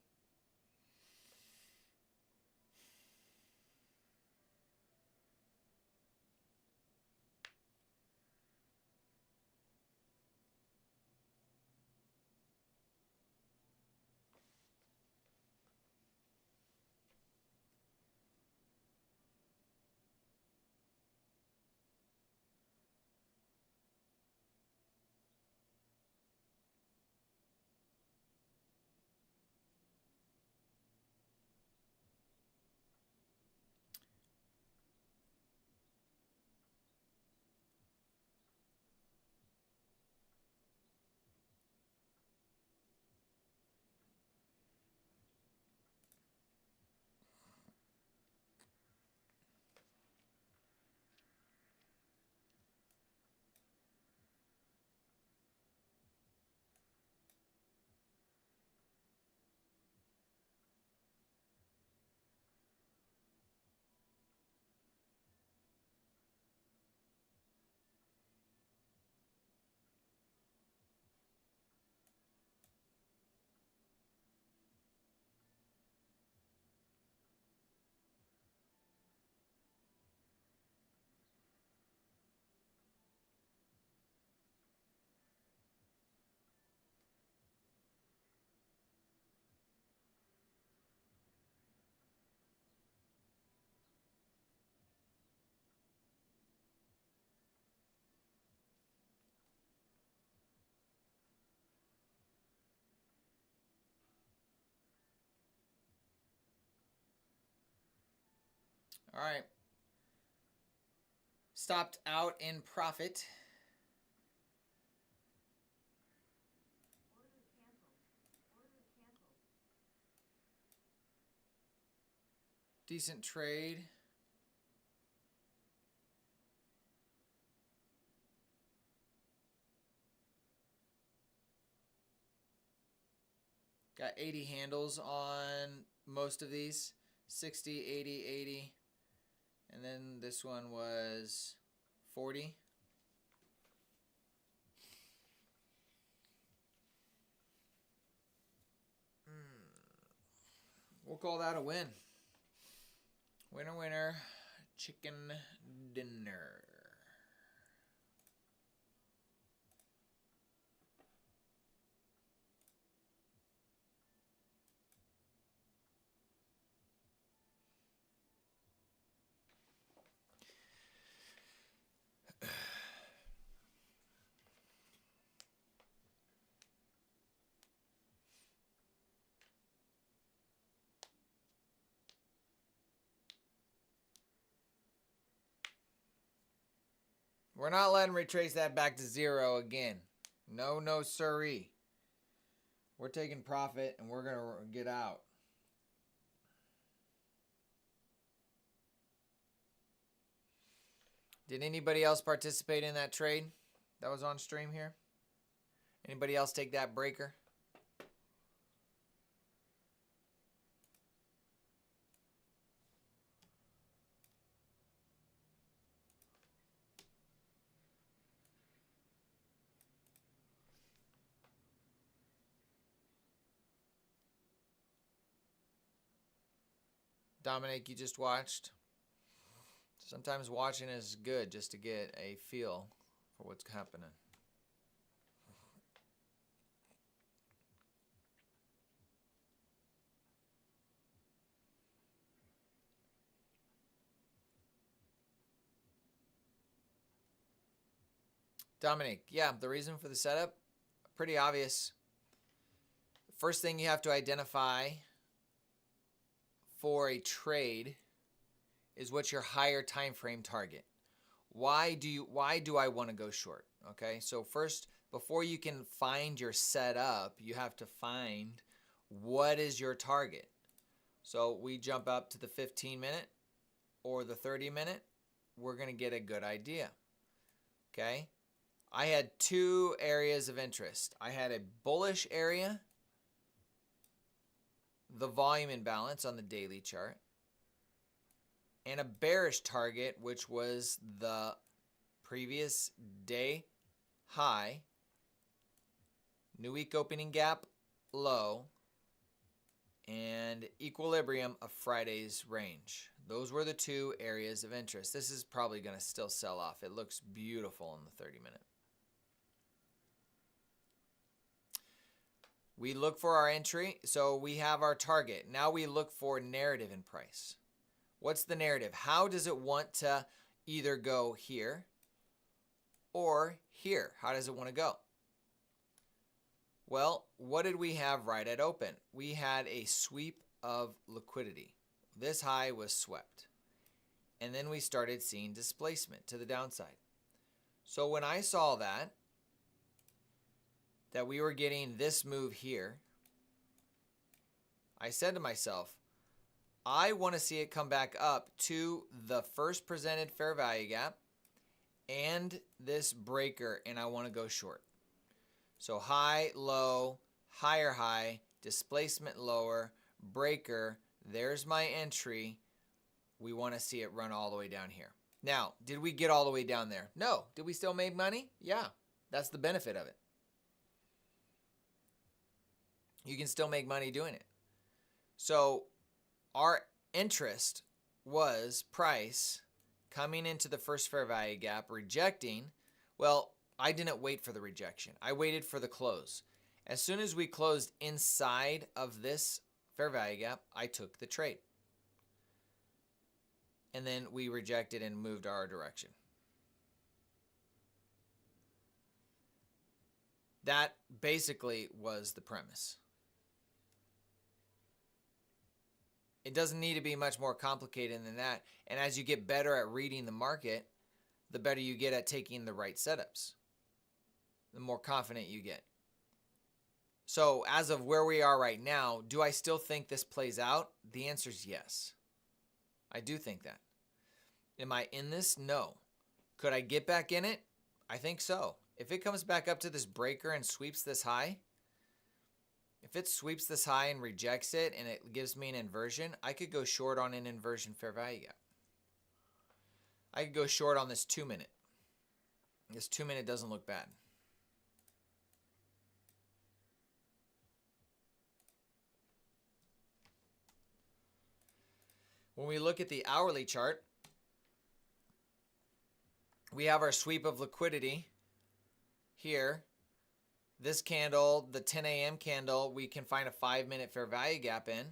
All right. Stopped out in profit. Decent trade. Got 80 handles on most of these. 60, 80, 80. And then this one was 40. We'll call that a win. Winner, winner, chicken dinner. We're not letting retrace that back to zero again. No, no, sirree. We're taking profit and we're going to get out. Did anybody else participate in that trade that was on stream here? Anybody else take that breaker? Dominic, you just watched. Sometimes watching is good just to get a feel for what's happening. Dominic, yeah, the reason for the setup, pretty obvious. First thing you have to identify for a trade is what's your higher time frame target. Why do I want to go short? Okay, so first, before you can find your setup, you have to find what is your target. So we jump up to the 15-minute or the 30-minute, we're going to get a good idea. Okay, I had two areas of interest. I had a bullish area, the volume imbalance on the daily chart, and a bearish target, which was the previous day high, new week opening gap low, and equilibrium of Friday's range. Those were the two areas of interest. This is probably going to still sell off. It looks beautiful in the 30-minute. We look for our entry, so we have our target. Now we look for narrative in price. What's the narrative? How does it want to either go here or here? How does it want to go? Well, what did we have right at open? We had a sweep of liquidity. This high was swept. And then we started seeing displacement to the downside. So when I saw that we were getting this move here, I said to myself, I want to see it come back up to the first presented fair value gap and this breaker, and I want to go short. So high, low, higher high, displacement lower, breaker, there's my entry. We want to see it run all the way down here. Now, did we get all the way down there? No. Did we still make money? Yeah, that's the benefit of it. You can still make money doing it. So our interest was price coming into the first fair value gap, rejecting. Well, I didn't wait for the rejection. I waited for the close. As soon as we closed inside of this fair value gap, I took the trade. And then we rejected and moved our direction. That basically was the premise. It doesn't need to be much more complicated than that. And as you get better at reading the market, the better you get at taking the right setups, the more confident you get. So as of where we are right now, do I still think this plays out? The answer is yes. I do think that. Am I in this? No. Could I get back in it? I think so. If it comes back up to this breaker and sweeps this high, if it sweeps this high and rejects it and it gives me an inversion, I could go short on an inversion fair value gap. I could go short on this 2 minute. This 2 minute doesn't look bad. When we look at the hourly chart, we have our sweep of liquidity here. This candle, the 10 a.m. candle, we can find a 5-minute fair value gap in.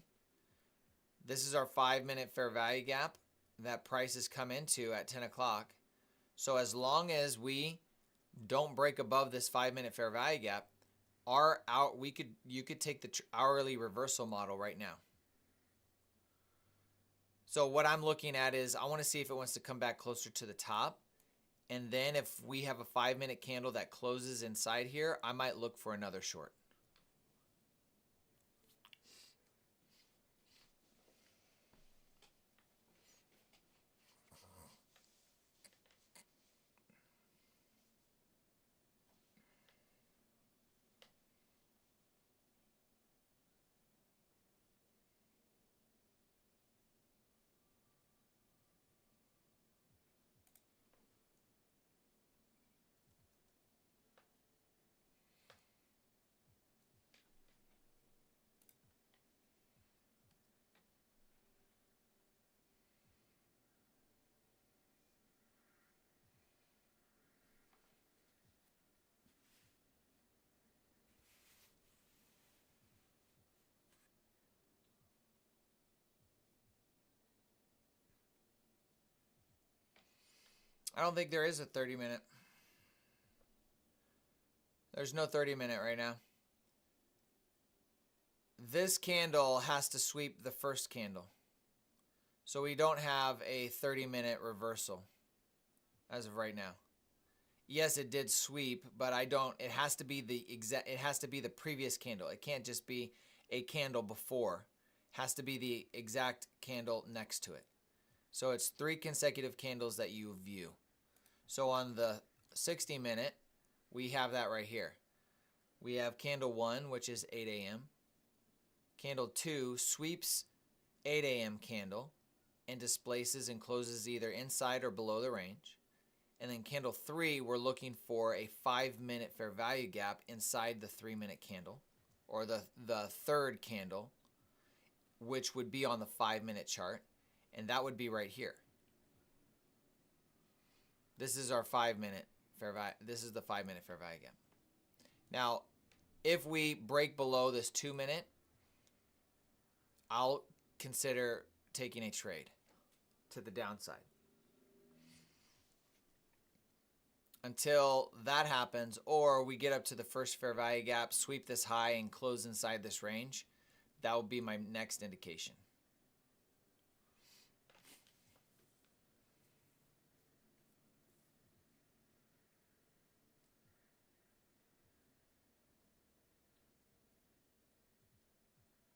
This is our 5-minute fair value gap that prices come into at 10 o'clock. So as long as we don't break above this 5-minute fair value gap, you could take the hourly reversal model right now. So what I'm looking at is I want to see if it wants to come back closer to the top. And then if we have a 5-minute candle that closes inside here, I might look for another short. I don't think there is a 30-minute. There's no 30-minute right now. This candle has to sweep the first candle. So we don't have a 30-minute reversal as of right now. Yes, it did sweep, but it has to be the previous candle. It can't just be a candle before. It has to be the exact candle next to it. So it's 3 consecutive candles that you view. So on the 60-minute, we have that right here. We have candle 1, which is 8 a.m. Candle 2 sweeps 8 a.m. candle and displaces and closes either inside or below the range. And then candle 3, we're looking for a 5-minute fair value gap inside the 3-minute candle, or the third candle, which would be on the 5-minute chart, and that would be right here. This is our 5-minute fair value. This is the 5-minute fair value gap. Now, if we break below this 2-minute, I'll consider taking a trade to the downside. Until that happens, or we get up to the first fair value gap, sweep this high, and close inside this range, that will be my next indication.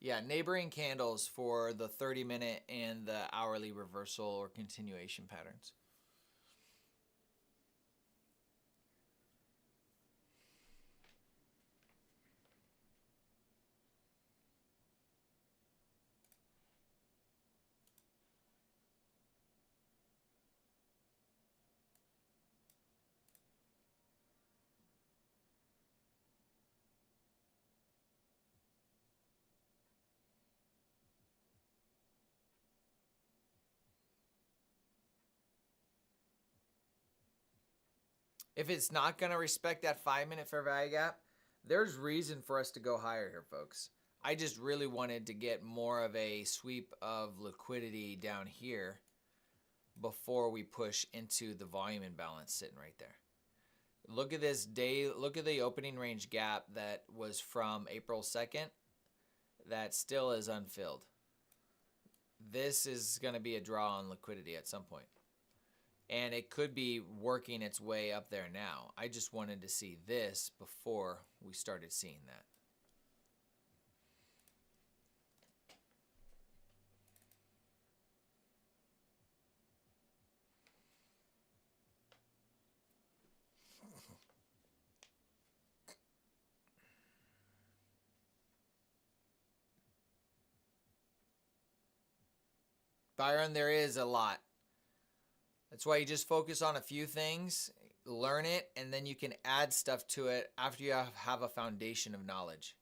Yeah, neighboring candles for the 30-minute and the hourly reversal or continuation patterns. If it's not going to respect that 5-minute fair value gap, there's reason for us to go higher here, folks. I just really wanted to get more of a sweep of liquidity down here before we push into the volume imbalance sitting right there. Look at this day. Look at the opening range gap that was from April 2nd. That still is unfilled. this is going to be a draw on liquidity at some point. And it could be working its way up there now. I just wanted to see this before we started seeing that. Byron, there is a lot. That's why you just focus on a few things, learn it, and then you can add stuff to it after you have a foundation of knowledge.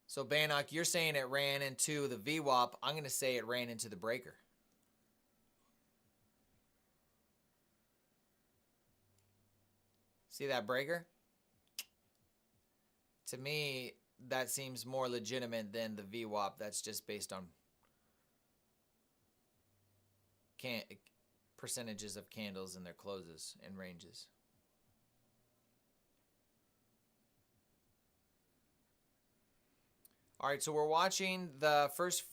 So Bannock, you're saying it ran into the VWAP. I'm going to say it ran into the breaker. See that breaker? To me, that seems more legitimate than the VWAP that's just based on percentages of candles and their closes and ranges. All right, so we're watching the first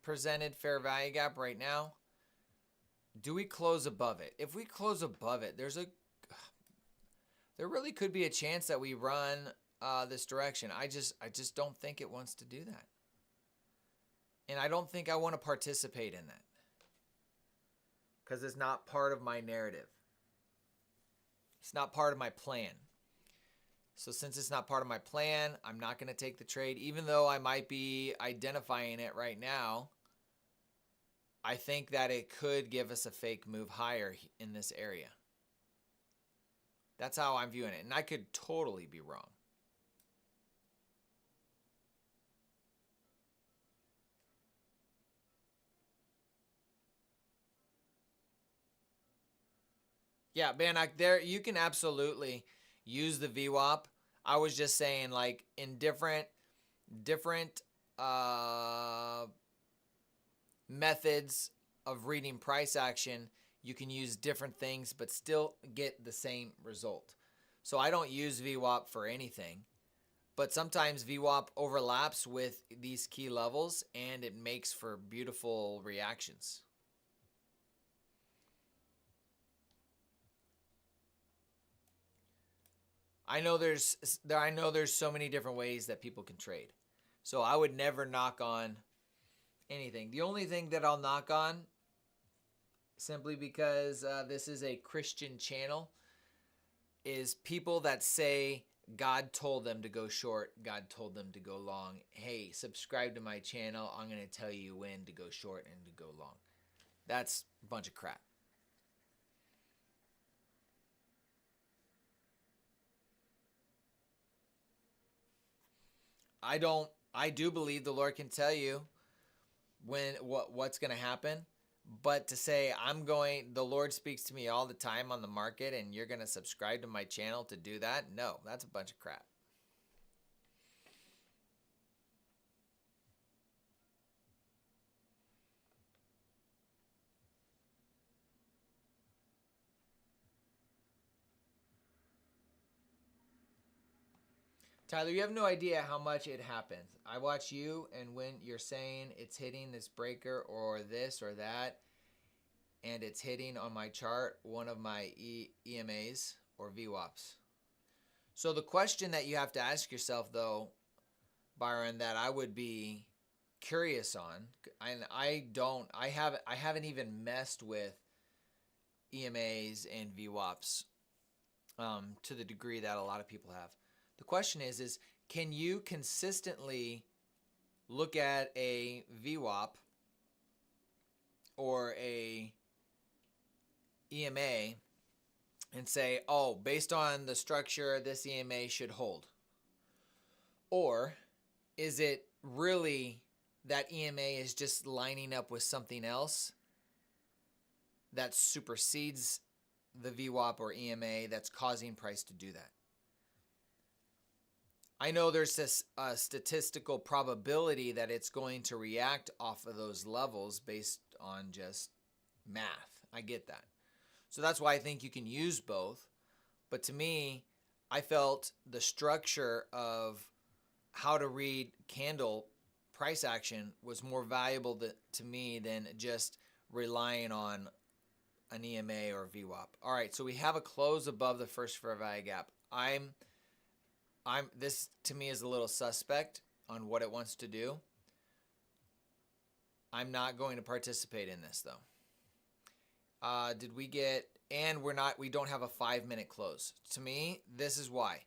presented fair value gap right now. Do we close above it? If we close above it, there really could be a chance that we run this direction. I just don't think it wants to do that. And I don't think I want to participate in that. Because it's not part of my narrative. It's not part of my plan. So since it's not part of my plan, I'm not going to take the trade. Even though I might be identifying it right now, I think that it could give us a fake move higher in this area. That's how I'm viewing it. And I could totally be wrong. Yeah, Bannock, there you can absolutely use the VWAP. I was just saying, like, in different methods of reading price action, you can use different things but still get the same result. So I don't use VWAP for anything, but sometimes VWAP overlaps with these key levels and it makes for beautiful reactions. I know there's so many different ways that people can trade. So I would never knock on anything. The only thing that I'll knock on, simply because this is a Christian channel, is people that say God told them to go short, God told them to go long. Hey, subscribe to my channel. I'm going to tell you when to go short and to go long. That's a bunch of crap. I do believe the Lord can tell you what's going to happen, but to say the Lord speaks to me all the time on the market and you're going to subscribe to my channel to do that? No, that's a bunch of crap. Tyler, you have no idea how much it happens. I watch you, and when you're saying it's hitting this breaker or this or that, and it's hitting on my chart one of my EMAs or VWAPs. So the question that you have to ask yourself, though, Byron, that I would be curious on, and I haven't even messed with EMAs and VWAPs to the degree that a lot of people have. The question is can you consistently look at a VWAP or a EMA and say, oh, based on the structure, this EMA should hold? Or is it really that EMA is just lining up with something else that supersedes the VWAP or EMA that's causing price to do that? I know there's this statistical probability that it's going to react off of those levels based on just math. I get that. So that's why I think you can use both. But to me, I felt the structure of how to read candle price action was more valuable to me than just relying on an EMA or VWAP. All right, so we have a close above the first fair value gap. This to me is a little suspect on what it wants to do. I'm not going to participate in this though. Did we get, and we don't have a 5-minute close. To me, this is why.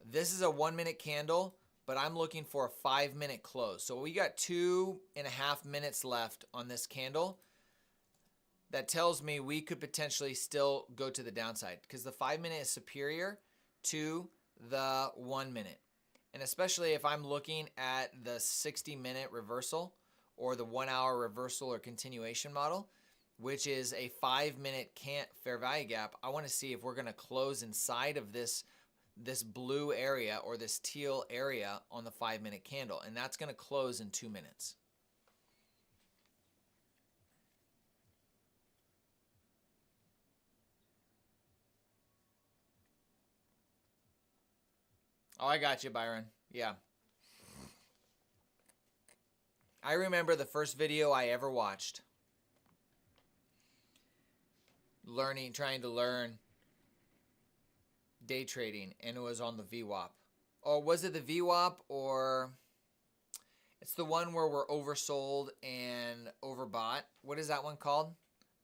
This is a 1-minute candle, but I'm looking for a 5-minute close. So we got 2.5 minutes left on this candle. That tells me we could potentially still go to the downside because the 5-minute is superior to the 1-minute. And especially if I'm looking at the 60-minute reversal or the 1-hour reversal or continuation model, which is a 5-minute fair value gap, I want to see if we're going to close inside of this blue area or this teal area on the 5-minute candle. And that's going to close in 2 minutes. Oh, I got you, Byron. Yeah. I remember the first video I ever watched. Trying to learn day trading, and it was on the VWAP. Or was it the VWAP, or it's the one where we're oversold and overbought? What is that one called?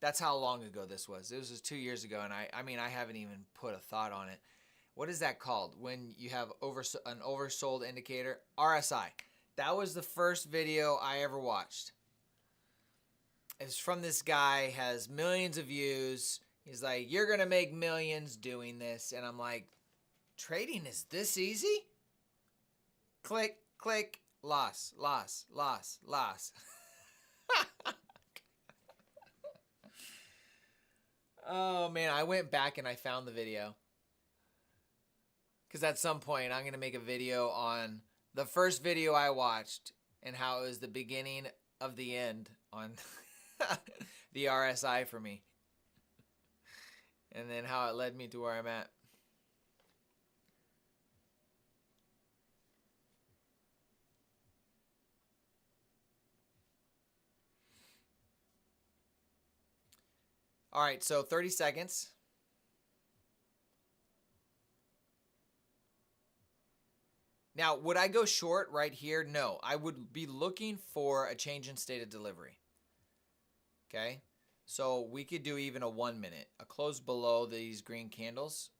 That's how long ago this was. It was just 2 years ago, and I mean, I haven't even put a thought on it. What is that called when you have an oversold indicator? RSI. That was the first video I ever watched. It's from this guy, has millions of views. He's like, you're going to make millions doing this. And I'm like, trading is this easy? Click, click, loss, loss, loss, loss. Oh, man, I went back and I found the video. Because at some point, I'm going to make a video on the first video I watched and how it was the beginning of the end on the RSI for me. And then how it led me to where I'm at. All right, so 30 seconds. Now, would I go short right here? No, I would be looking for a change in state of delivery. Okay, so we could do even a 1 minute. A close below these green candles.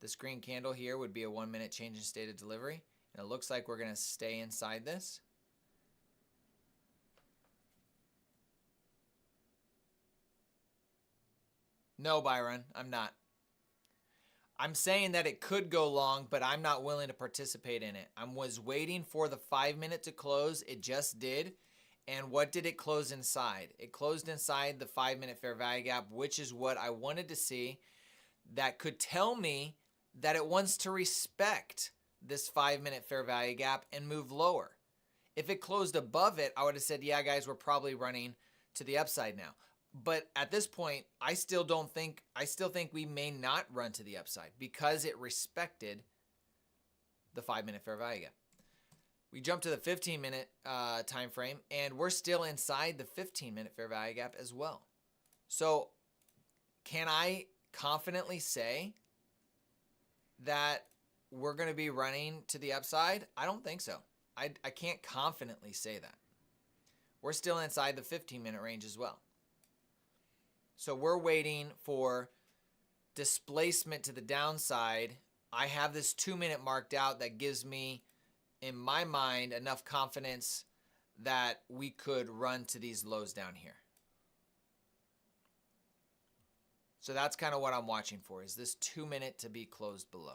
This green candle here would be a 1 minute change in state of delivery. And it looks like we're going to stay inside this. No, Byron, I'm not. I'm saying that it could go long, but I'm not willing to participate in it. I was waiting for the 5 minute to close. It just did. And what did it close inside? It closed inside the 5 minute fair value gap, which is what I wanted to see. That could tell me that it wants to respect this 5 minute fair value gap and move lower. If it closed above it, I would have said, yeah, guys, we're probably running to the upside now. But at this point, I still think we may not run to the upside because it respected the 5 minute fair value gap. We jump to the 15-minute time frame, and we're still inside the 15-minute fair value gap as well. So can I confidently say that we're going to be running to the upside? I don't think so. I can't confidently say that. We're still inside the 15-minute range as well. So we're waiting for displacement to the downside. I have this 2 minute marked out that gives me, in my mind, enough confidence that we could run to these lows down here. So that's kind of what I'm watching for, is this 2 minute to be closed below.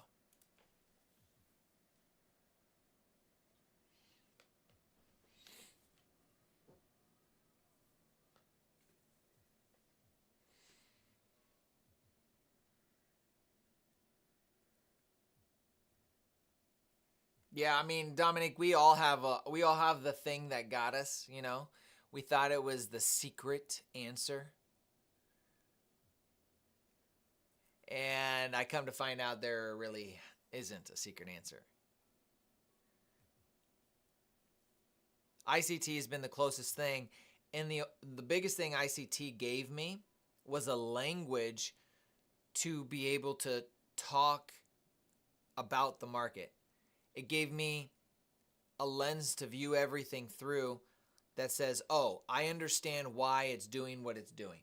Yeah, I mean, Dominic, we all have the thing that got us, you know. We thought it was the secret answer. And I come to find out there really isn't a secret answer. ICT has been the closest thing, and the biggest thing ICT gave me was a language to be able to talk about the market. It gave me a lens to view everything through that says, oh, I understand why it's doing what it's doing.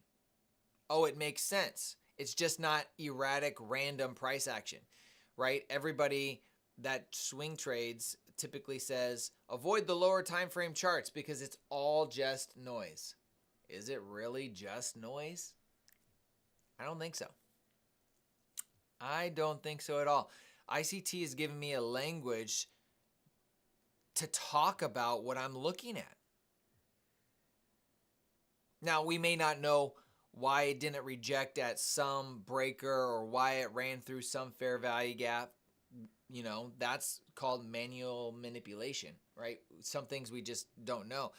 Oh, it makes sense. It's just not erratic, random price action, right? Everybody that swing trades typically says, avoid the lower time frame charts because it's all just noise. Is it really just noise? I don't think so. I don't think so at all. ICT has given me a language to talk about what I'm looking at. Now, we may not know why it didn't reject at some breaker or why it ran through some fair value gap. You know, that's called manual manipulation, right? Some things we just don't know.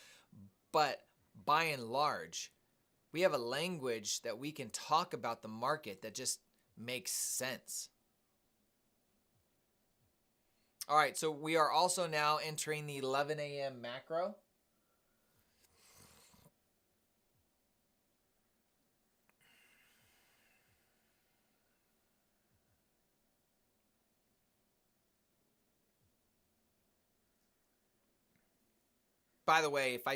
But by and large, we have a language that we can talk about the market that just makes sense. All right, so we are also now entering the 11 a.m. macro. By the way, if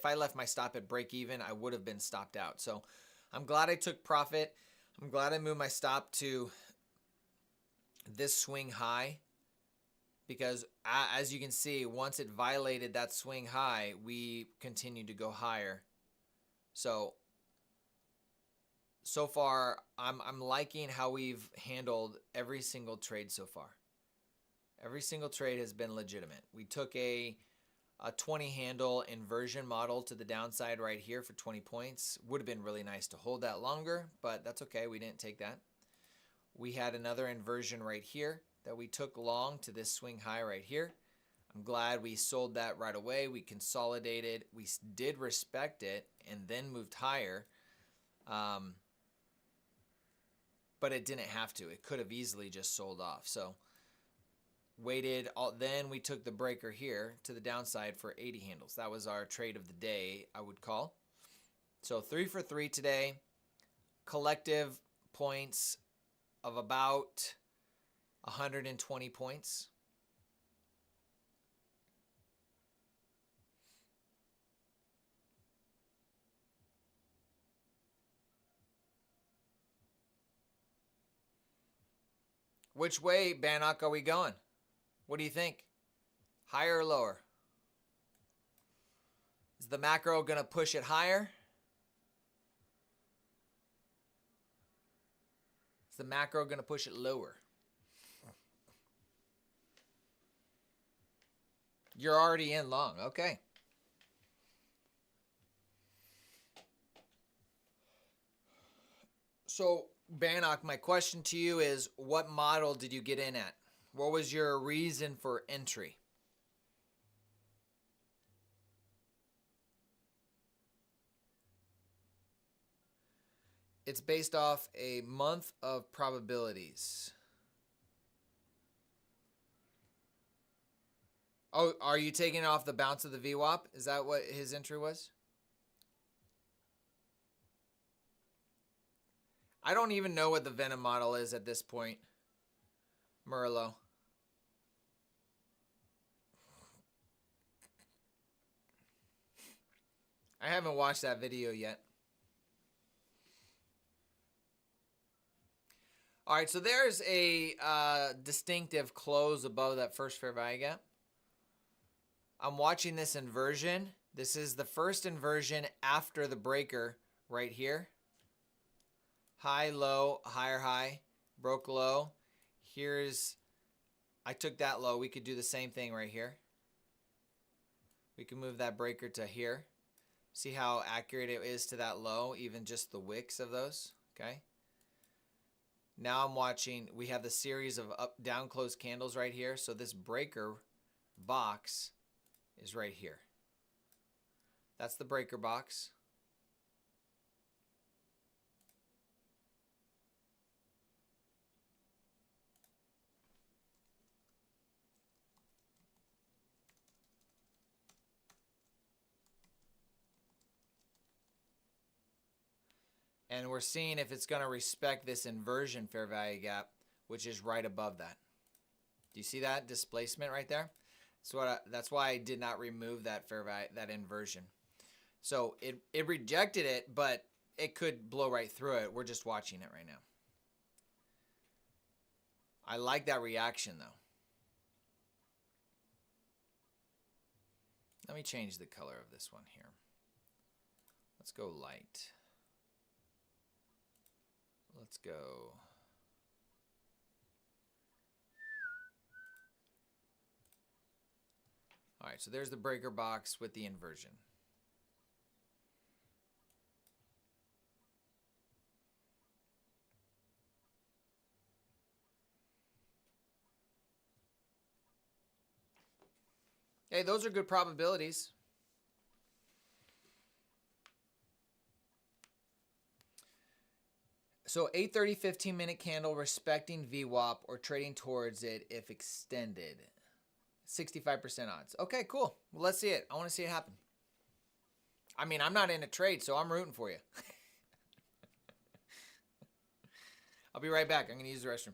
I left my stop at break even, I would have been stopped out. So I'm glad I took profit. I'm glad I moved my stop to this swing high because as you can see, once it violated that swing high, we continued to go higher. So far, I'm liking how we've handled every single trade so far. Every single trade has been legitimate. We took a 20 handle inversion model to the downside right here for 20 points. Would have been really nice to hold that longer, but that's okay. We didn't take that. We had another inversion right here that we took long to this swing high right here. I'm glad we sold that right away. We consolidated. We did respect it and then moved higher. But it didn't have to. It could have easily just sold off. So waited, then we took the breaker here to the downside for 80 handles. That was our trade of the day, I would call. So 3 for 3 today. Collective points of about 120 points. Which way, Bannock, are we going? What do you think? Higher or lower? Is the macro going to push it higher? Is the macro going to push it lower? You're already in long. Okay. So, Bannock, my question to you is, what model did you get in at? What was your reason for entry? It's based off a month of probabilities. Oh, are you taking off the bounce of the VWAP? Is that what his entry was? I don't even know what the Venom model is at this point, Merlot. I haven't watched that video yet. All right, so there's a distinctive close above that first fair value gap. I'm watching this inversion. This is the first inversion after the breaker right here. High, low, higher high, broke low. I took that low. We could do the same thing right here. We can move that breaker to here. See how accurate it is to that low, even just the wicks of those, okay? Now I'm watching, we have the series of up, down, close candles right here. So this breaker box is right here. That's the breaker box. And we're seeing if it's going to respect this inversion fair value gap, which is right above that. Do you see that displacement right there? That's why I did not remove that fair value, that inversion. So it rejected it, but it could blow right through it. We're just watching it right now. I like that reaction though. Let me change the color of this one here. Let's go light. Let's go. All right, so there's the breaker box with the inversion. Hey, those are good probabilities. So 8:30 15-minute candle respecting VWAP or trading towards it if extended. 65% odds. Okay, cool. Well, let's see it. I want to see it happen. I mean, I'm not in a trade, so I'm rooting for you. I'll be right back. I'm going to use the restroom.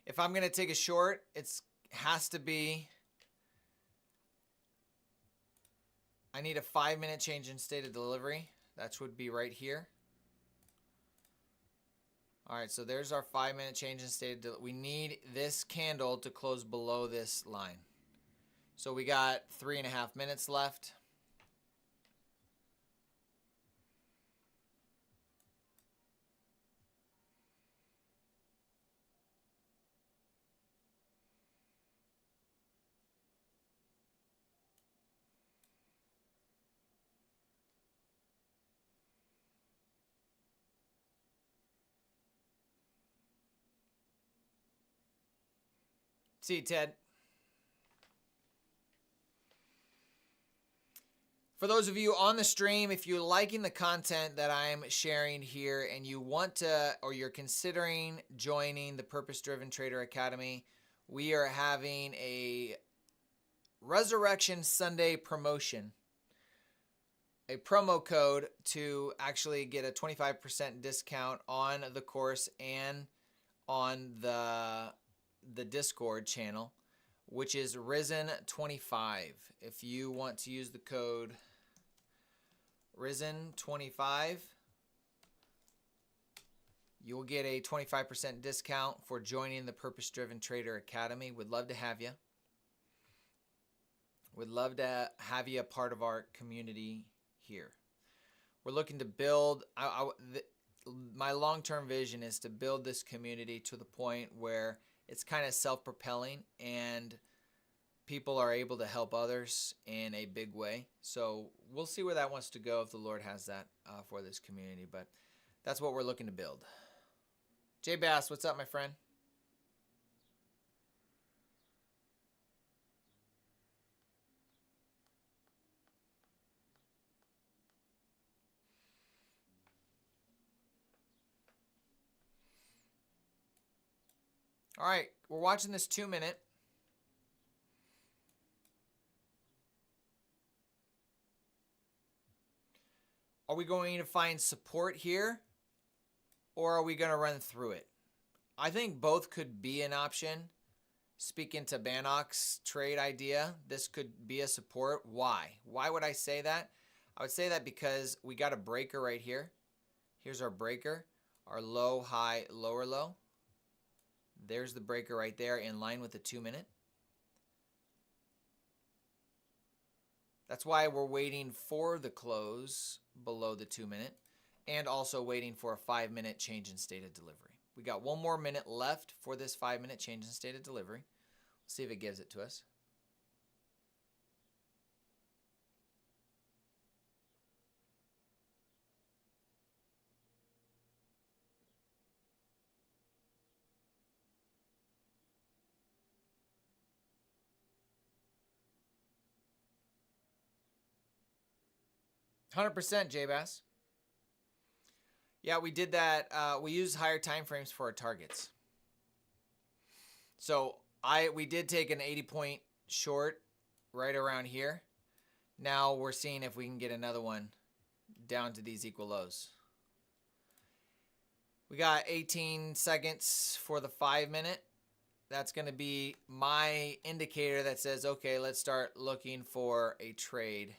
If I'm going to take a short, it has to be, I need a 5-minute change in state of delivery. That would be right here. All right, so there's our 5-minute change in state of delivery. We need this candle to close below this line. So we got 3.5 minutes left. See you, Ted. For those of you on the stream, if you're liking the content that I'm sharing here and you want to, or you're considering joining the Purpose Driven Trader Academy, we are having a Resurrection Sunday promotion, a promo code to actually get a 25% discount on the course and on the Discord channel, which is Risen25. If you want to use the code Risen25, you'll get a 25% discount for joining the Purpose Driven Trader Academy. We'd love to have you. We'd love to have you a part of our community here. We're looking to build, my long-term vision is to build this community to the point where it's kind of self-propelling and people are able to help others in a big way. So we'll see where that wants to go if the Lord has that for this community. But that's what we're looking to build. Jay Bass, what's up, my friend? All right, we're watching this 2-minute. Are we going to find support here, or are we going to run through it? I think both could be an option. Speaking to Bannock's trade idea, this could be a support. Why? Why would I say that? I would say that because we got a breaker right here. Here's our breaker, our low, high, lower, low. There's the breaker right there in line with the 2-minute. That's why we're waiting for the close below the 2-minute and also waiting for a 5-minute change in state of delivery. We got one more minute left for this 5-minute change in state of delivery. Let's see if it gives it to us. %, J-Bass. Yeah, we did that. We used higher time frames for our targets. So we did take an 80-point short right around here. Now we're seeing if we can get another one down to these equal lows. We got 18 seconds for the 5-minute. That's going to be my indicator that says, okay, let's start looking for a trade.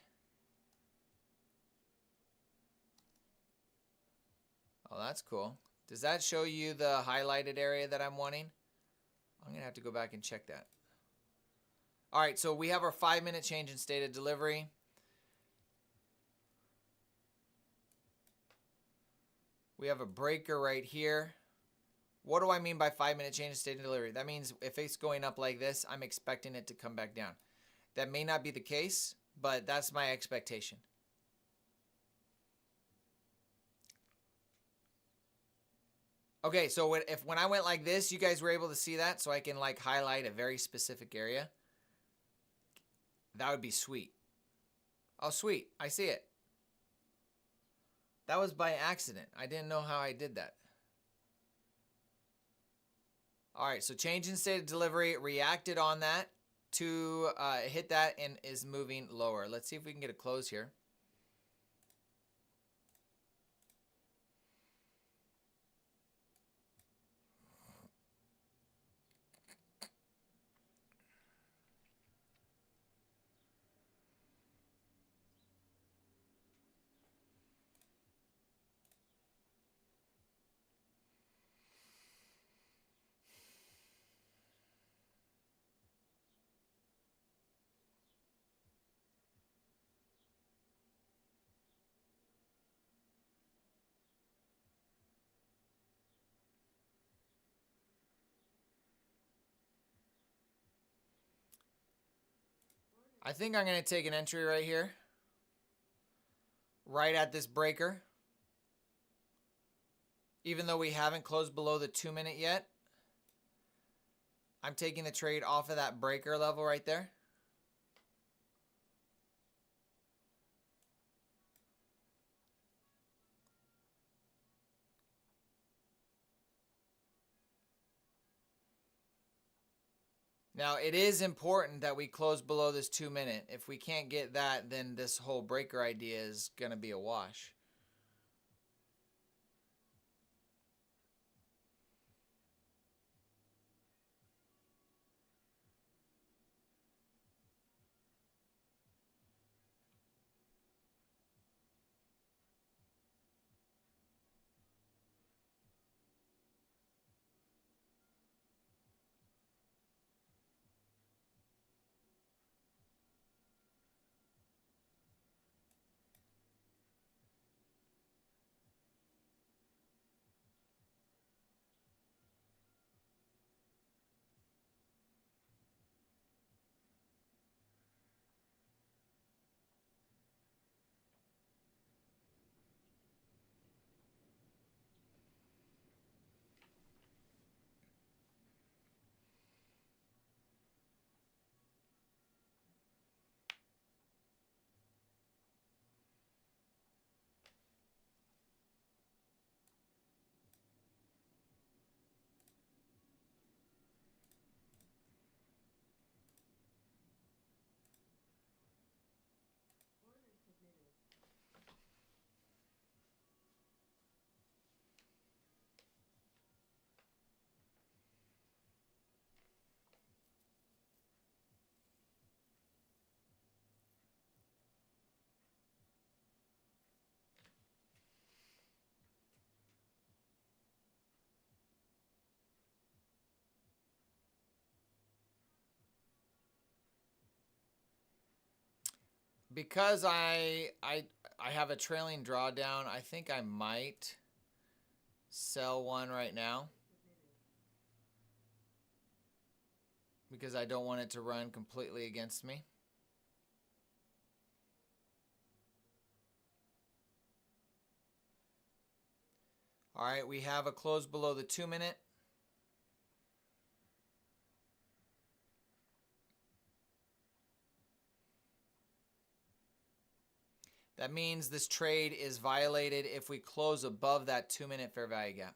Oh, that's cool. Does that show you the highlighted area that I'm wanting? I'm going to have to go back and check that. All right, so we have our 5-minute change in state of delivery. We have a breaker right here. What do I mean by 5-minute change in state of delivery? That means if it's going up like this, I'm expecting it to come back down. That may not be the case, but that's my expectation. Okay, so when I went like this, you guys were able to see that, so I can like highlight a very specific area. That would be sweet. Oh, sweet. I see it. That was by accident. I didn't know how I did that. All right, so change in state of delivery, reacted on that to hit that and is moving lower. Let's see if we can get a close here. I think I'm going to take an entry right here, right at this breaker. Even though we haven't closed below the 2-minute yet, I'm taking the trade off of that breaker level right there. Now, it is important that we close below this 2 minute. If we can't get that, then this whole breaker idea is going to be a wash. Because I have a trailing drawdown, I think I might sell one right now because I don't want it to run completely against me. All right, we have a close below the 2 minute. That means this trade is violated if we close above that 2 minute fair value gap,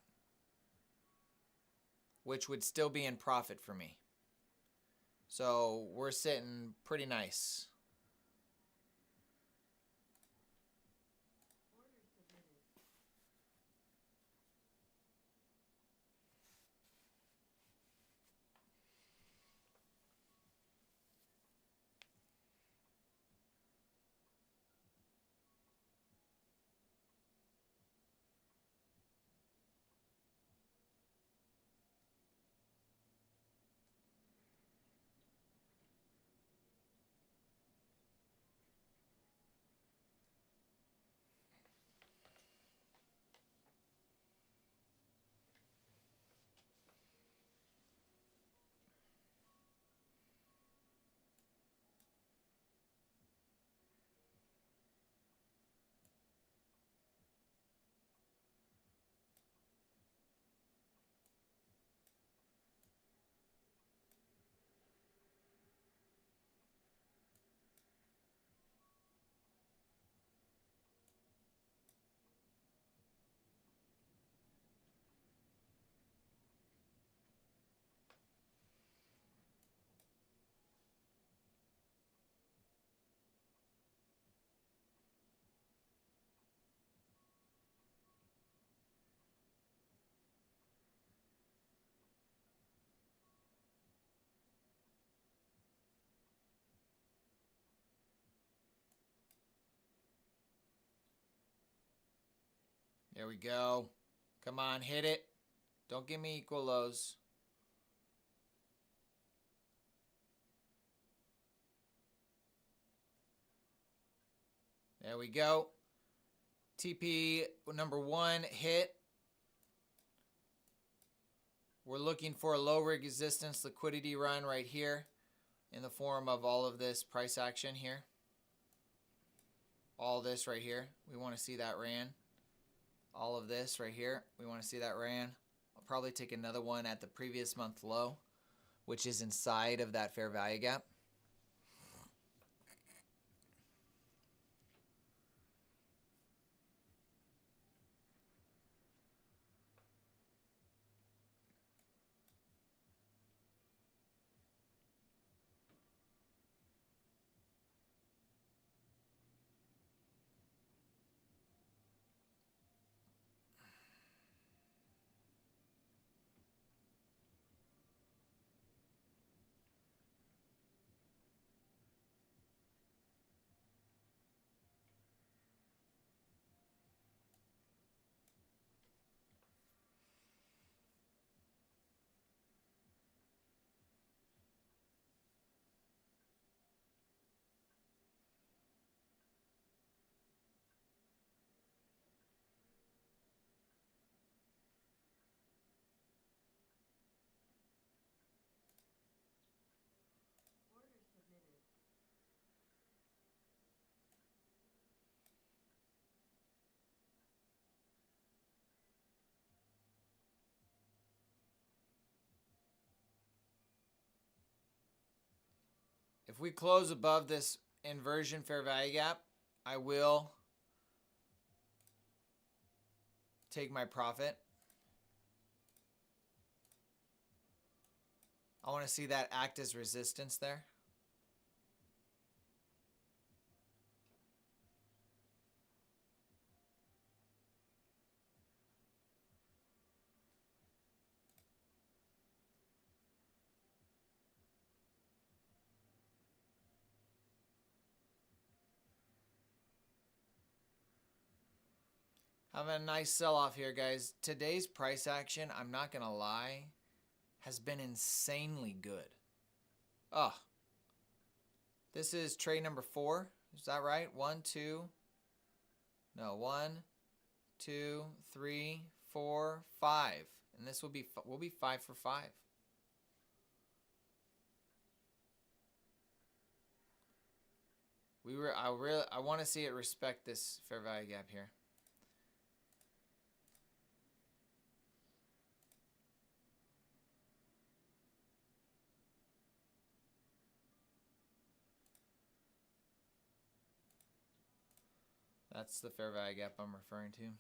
which would still be in profit for me. So we're sitting pretty nice. There we go. Come on, hit it. Don't give me equal lows. There we go. TP number 1 hit. We're looking for a low resistance liquidity run right here in the form of all of this price action here. All this right here. We want to see that ran. All of this right here. We want to see that ran. I'll probably take another one at the previous month low, which is inside of that fair value gap. we close above this inversion fair value gap, I will take my profit. I want to see that act as resistance there. Having a nice sell-off here, guys. Today's price action, I'm not going to lie, has been insanely good. Oh, this is trade number 4. Is that right? 1, 2. No, 1, 2, 3, 4, 5. And this will be, we'll be 5 for 5. I want to see it respect this fair value gap here. That's the fair value gap I'm referring to.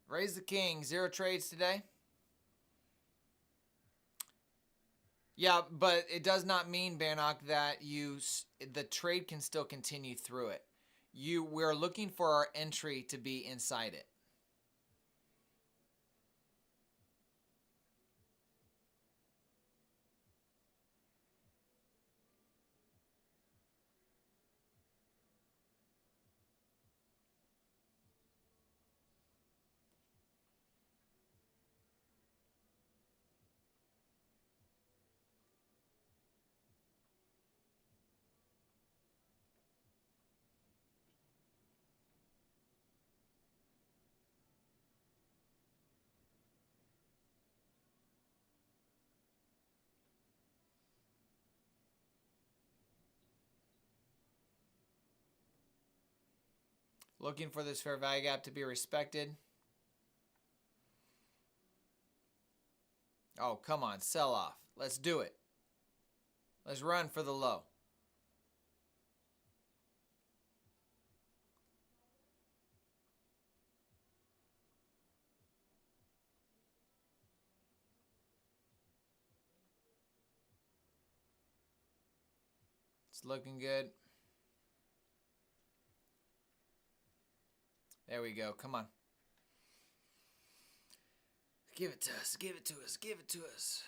Raise the king. 0 trades today. Yeah, but it does not mean, Bannock, that the trade can still continue through it. We're looking for our entry to be inside it. Looking for this fair value gap to be respected. Oh, come on, sell off. Let's do it. Let's run for the low. It's looking good. There we go. Come on. Give it to us. Give it to us. Give it to us.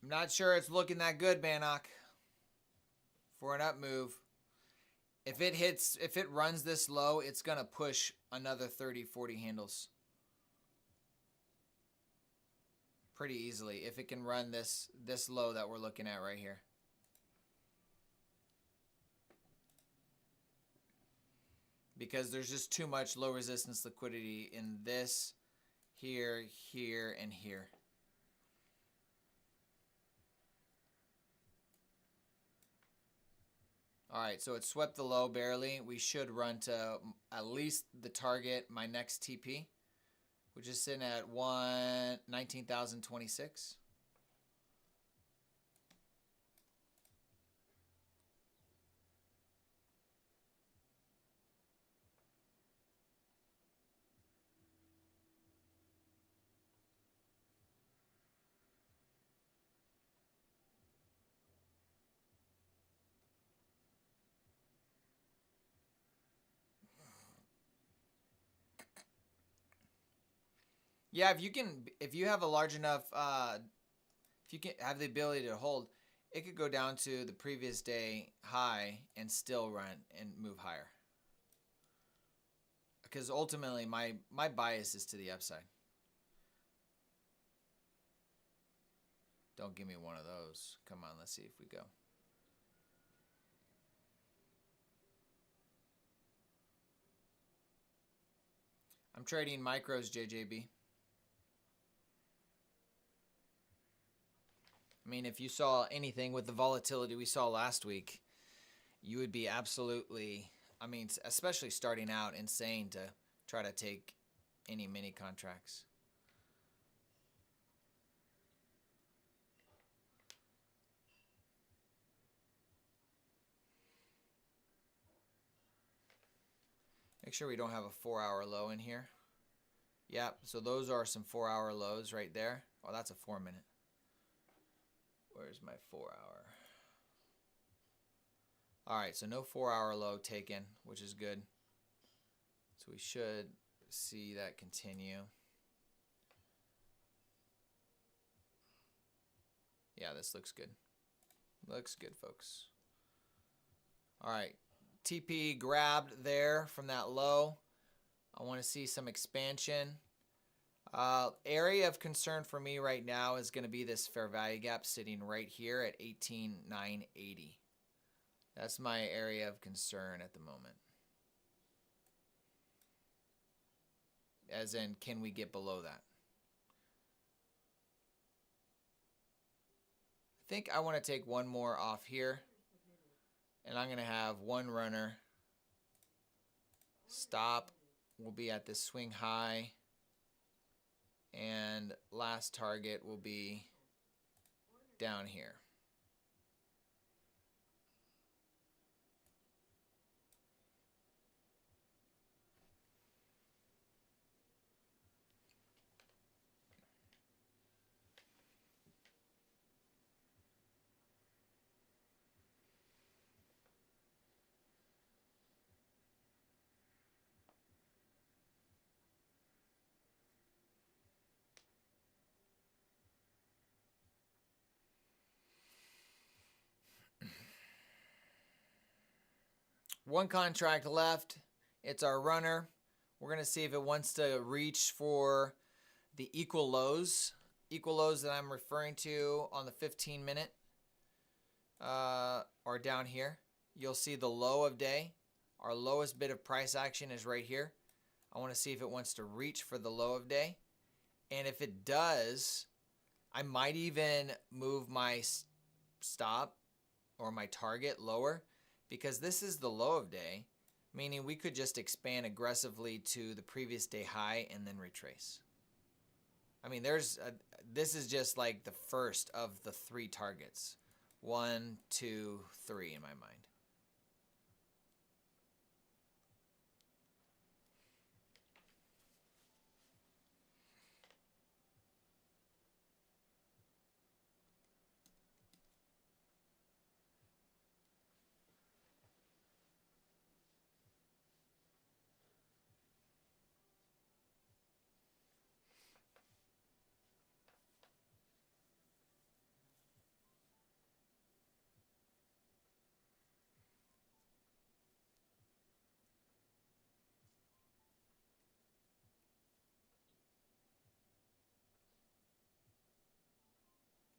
I'm not sure it's looking that good, Bannock, for an up move. If it runs this low, it's going to push another 30, 40 handles pretty easily if it can run this low that we're looking at right here. because there's just too much low resistance liquidity in this, here, here, and here. All right, so it swept the low barely. We should run to at least the target, my next TP, which is sitting at 19,026. Yeah, if you have a large enough, if you can have the ability to hold, it could go down to the previous day high and still run and move higher. Because ultimately, my bias is to the upside. Don't give me one of those. Come on, let's see if we go. I'm trading micros, JJB. I mean, if you saw anything with the volatility we saw last week, you would be absolutely, I mean, especially starting out, insane to try to take any mini contracts. Make sure we don't have a 4-hour low in here. Yep, so those are some 4-hour lows right there. Oh, that's a 4-minute. Where's my 4-hour? All right, so no 4-hour low taken, which is good. So we should see that continue. Yeah, this looks good. Looks good, folks. All right, TP grabbed there from that low. I want to see some expansion. Area of concern for me right now is going to be this fair value gap sitting right here at 18,980. That's my area of concern at the moment. As in, can we get below that? I think I want to take one more off here. And I'm going to have one runner. Stop will be at this swing high. And last target will be down here. One contract left. It's our runner. We're going to see if it wants to reach for the equal lows that I'm referring to on the 15-minute are down here. You'll see the low of day. Our lowest bit of price action is right here. I want to see if it wants to reach for the low of day. And if it does, I might even move my stop or my target lower, because this is the low of day, meaning we could just expand aggressively to the previous day high and then retrace. I mean, this is just like the first of the 3 targets. 1, 2, 3 in my mind.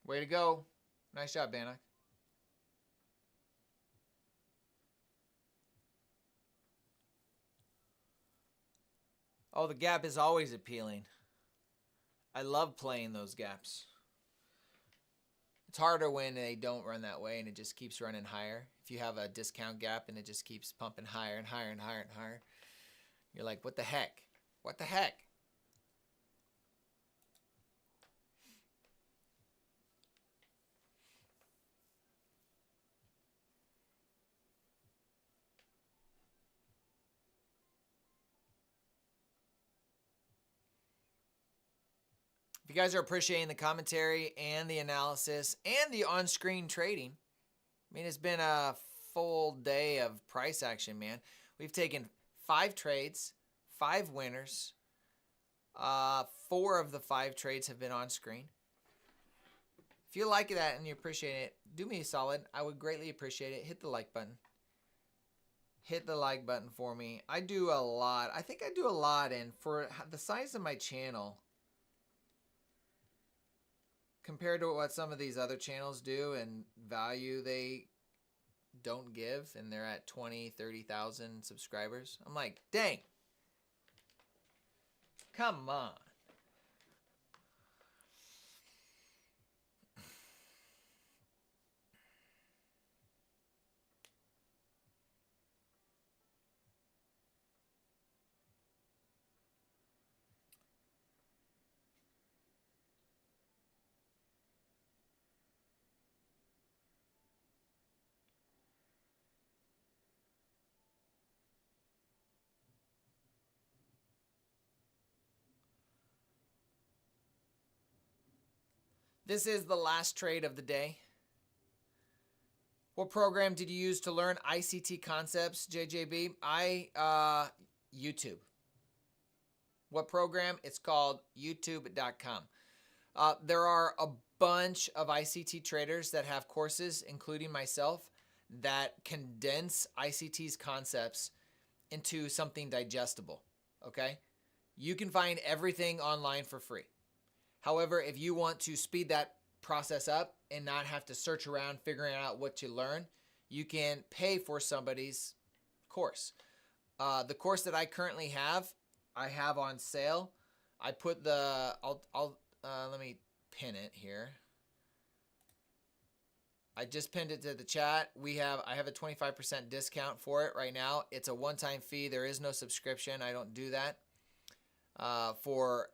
Way to go. Nice job, Bannock. Oh, the gap is always appealing. I love playing those gaps. It's harder when they don't run that way and it just keeps running higher. If you have a discount gap and it just keeps pumping higher and higher and higher and higher, you're like, what the heck? What the heck? If you guys are appreciating the commentary and the analysis and the on-screen trading, I mean, it's been a full day of price action, man. We've taken 5 trades, 5 winners. 4 of the 5 trades have been on screen. If you like that and you appreciate it, do me a solid. I would greatly appreciate it. Hit the like button. Hit the like button for me. I do a lot. I think I do a lot, and for the size of my channel, compared to what some of these other channels do and value they don't give, and they're at 20, 30,000 subscribers, I'm like, dang. Come on. This is the last trade of the day. What program did you use to learn ICT concepts, JJB? YouTube. What program? It's called youtube.com. There are a bunch of ICT traders that have courses, including myself, that condense ICT's concepts into something digestible, okay? You can find everything online for free. However, if you want to speed that process up and not have to search around figuring out what to learn, you can pay for somebody's course. The course that I currently have, I have on sale. I put the, let me pin it here. I just pinned it to the chat. I have a 25% discount for it right now. It's a one-time fee. There is no subscription. I don't do that for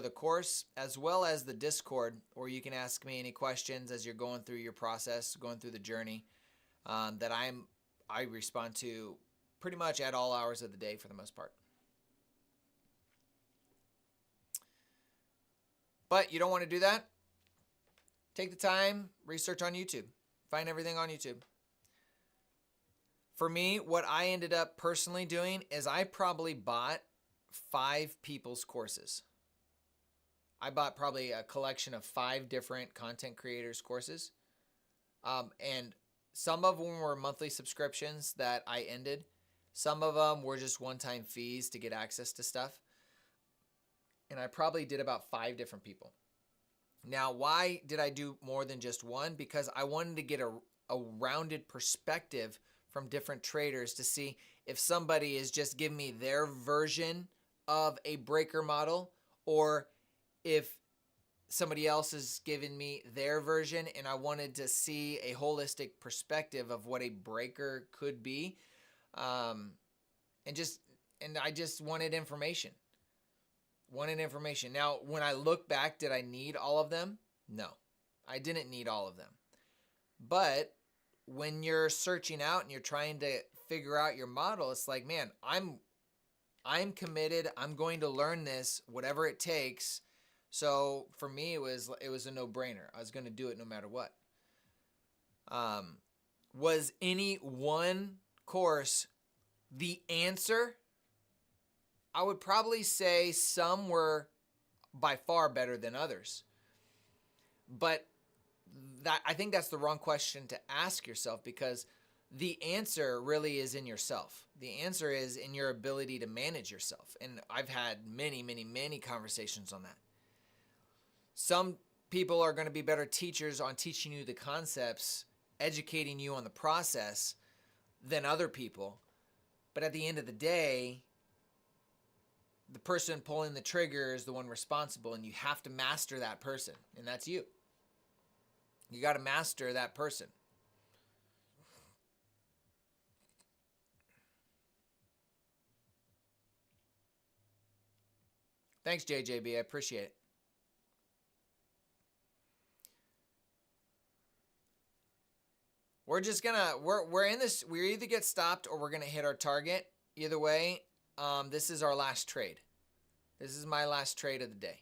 the course, as well as the Discord, where you can ask me any questions as you're going through your process, going through the journey, that I respond to pretty much at all hours of the day for the most part. But you don't want to do that? Take the time, research on YouTube. Find everything on YouTube. For me, what I ended up personally doing is I probably bought 5 people's courses. I bought probably a collection of 5 different content creators' courses. And some of them were monthly subscriptions that I ended. Some of them were just one-time fees to get access to stuff. And I probably did about 5 different people. Now, why did I do more than just one? Because I wanted to get a rounded perspective from different traders to see if somebody is just giving me their version of a breaker model, or if somebody else is giving me their version, and I wanted to see a holistic perspective of what a breaker could be. And I just wanted information. Now, when I look back, did I need all of them? No, I didn't need all of them. But when you're searching out and you're trying to figure out your model, it's like, man, I'm committed. I'm going to learn this, whatever it takes. So for me, it was a no-brainer. I was going to do it no matter what. Was any one course the answer? I would probably say some were by far better than others. But I think that's the wrong question to ask yourself, because the answer really is in yourself. The answer is in your ability to manage yourself. And I've had many, many, many conversations on that. Some people are going to be better teachers on teaching you the concepts, educating you on the process than other people. But at the end of the day, the person pulling the trigger is the one responsible, and you have to master that person, and that's you. You got to master that person. Thanks, JJB. I appreciate it. We're just gonna we're in this. We either get stopped or we're gonna hit our target. Either way, this is our last trade. This is my last trade of the day.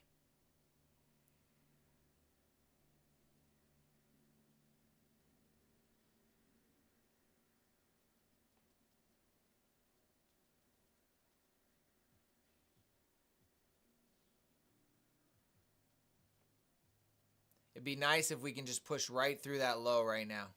It'd be nice if we can just push right through that low right now.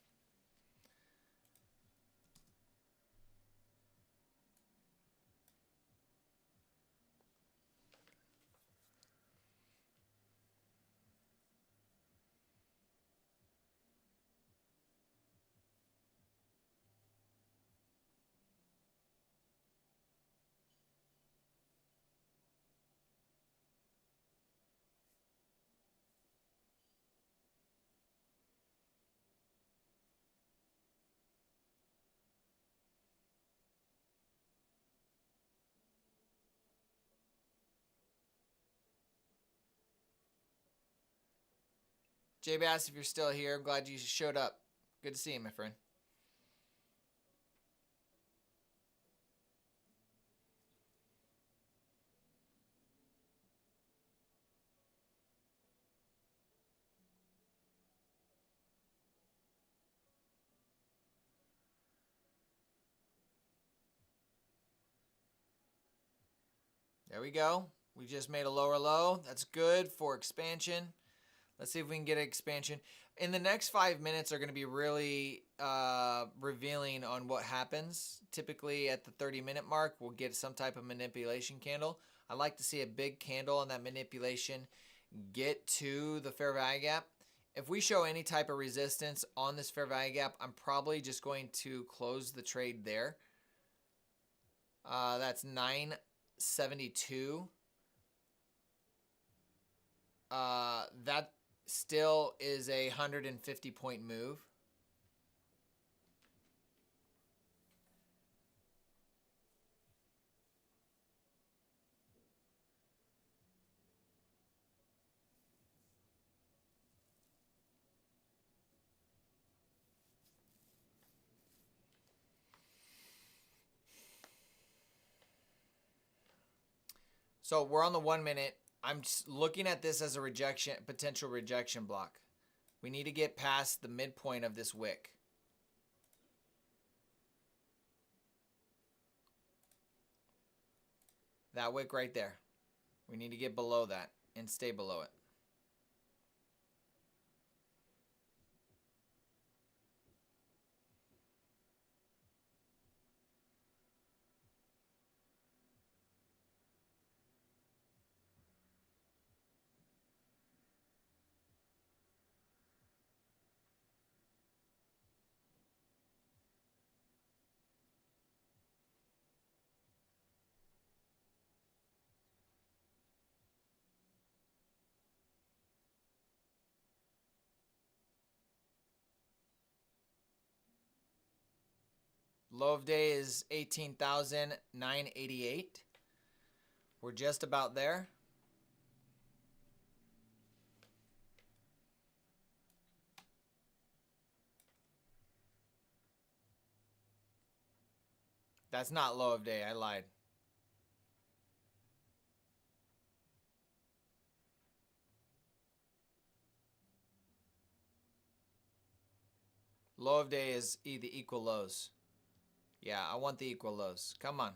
Jay Bass, if you're still here, I'm glad you showed up. Good to see you, my friend. There we go. We just made a lower low. That's good for expansion. Let's see if we can get an expansion. In the next 5 minutes are going to be really revealing on what happens. Typically at the 30-minute mark, we'll get some type of manipulation candle. I like to see a big candle on that manipulation get to the fair value gap. If we show any type of resistance on this fair value gap, I'm probably just going to close the trade there. That's 972. That still is a 150 point move. So we're on the 1 minute. I'm just looking at this as a rejection, potential rejection block. We need to get past the midpoint of this wick. That wick right there. We need to get below that and stay below it. Low of day is 18,988. We're just about there. That's not low of day. I lied. Low of day is the equal lows. Yeah, I want the equal lows. Come on.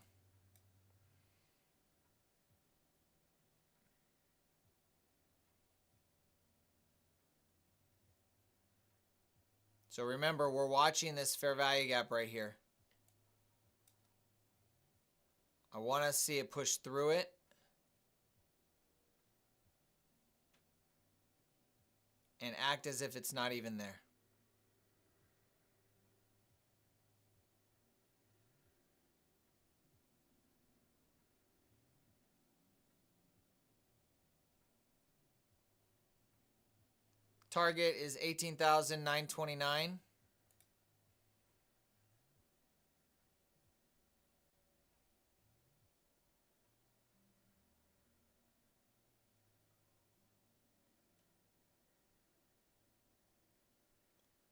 So remember, we're watching this fair value gap right here. I want to see it push through it. And act as if it's not even there. Target is 18,929.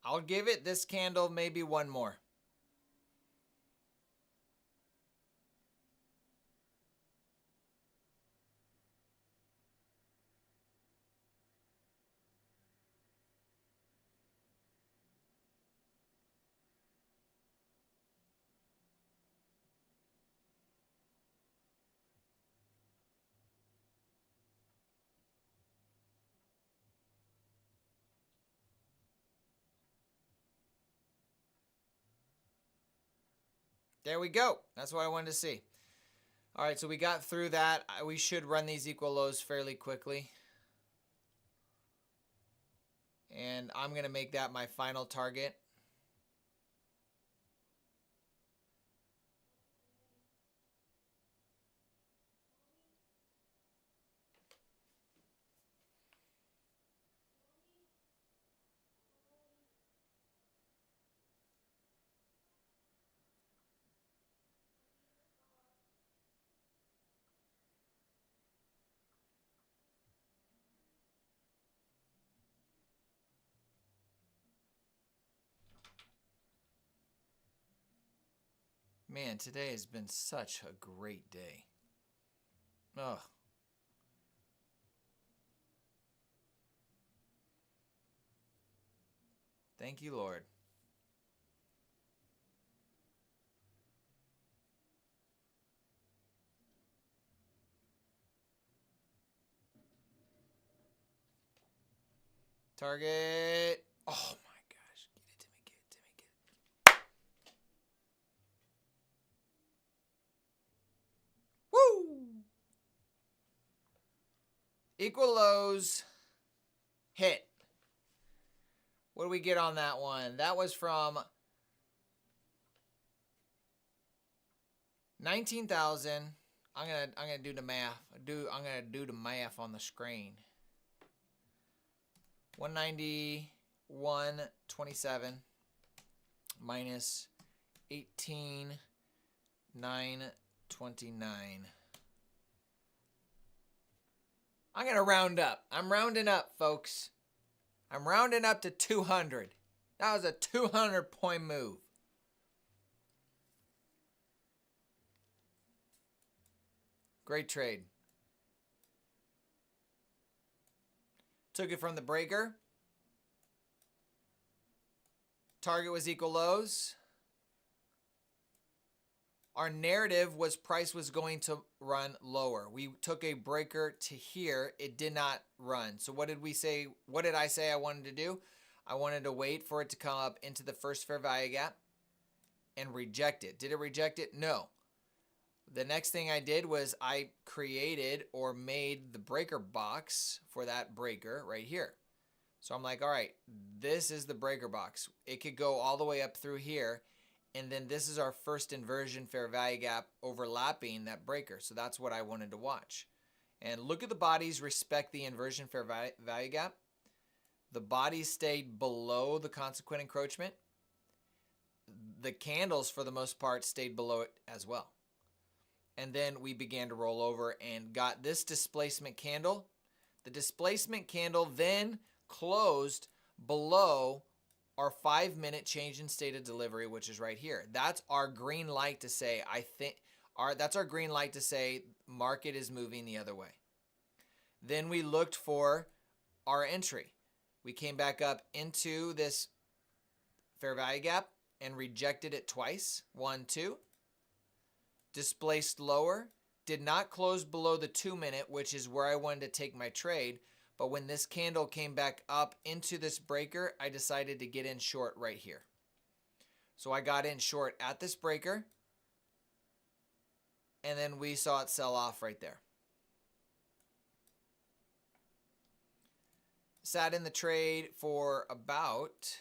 I'll give it this candle maybe one more. There we go. That's what I wanted to see. All right, so we got through that. We should run these equal lows fairly quickly. And I'm going to make that my final target. Man, today has been such a great day. Oh. Thank you, Lord. Target. Oh my gosh. Get it to me, get it to me, get it. Woo! Equal lows. Hit. What do we get on that one? That was from 19,000. I'm gonna do the math. I'm gonna do the math on the screen. 191.27 minus 18,929. I'm gonna round up. I'm rounding up, folks. I'm rounding up to 200. That was a 200-point move. Great trade. Took it from the breaker. Target was equal lows. Our narrative was price was going to run lower. We took a breaker to here. It did not run. So what did we say? What did I say I wanted to do? I wanted to wait for it to come up into the first fair value gap and reject it. Did it reject it? No. The next thing I did was I created or made the breaker box for that breaker right here. So I'm like, all right, this is the breaker box. It could go all the way up through here. And then this is our first inversion fair value gap overlapping that breaker. So that's what I wanted to watch. And look at the bodies respect the inversion fair value gap. The bodies stayed below the consequent encroachment. The candles, for the most part, stayed below it as well. And then we began to roll over and got this displacement candle. The displacement candle then closed below our 5-minute change in state of delivery, which is right here. That's our green light to say, that's our green light to say market is moving the other way. Then we looked for our entry. We came back up into this fair value gap and rejected it twice. 1, 2. Displaced lower, did not close below the 2-minute, which is where I wanted to take my trade. But when this candle came back up into this breaker, I decided to get in short right here. So I got in short at this breaker, and then we saw it sell off right there. Sat in the trade for about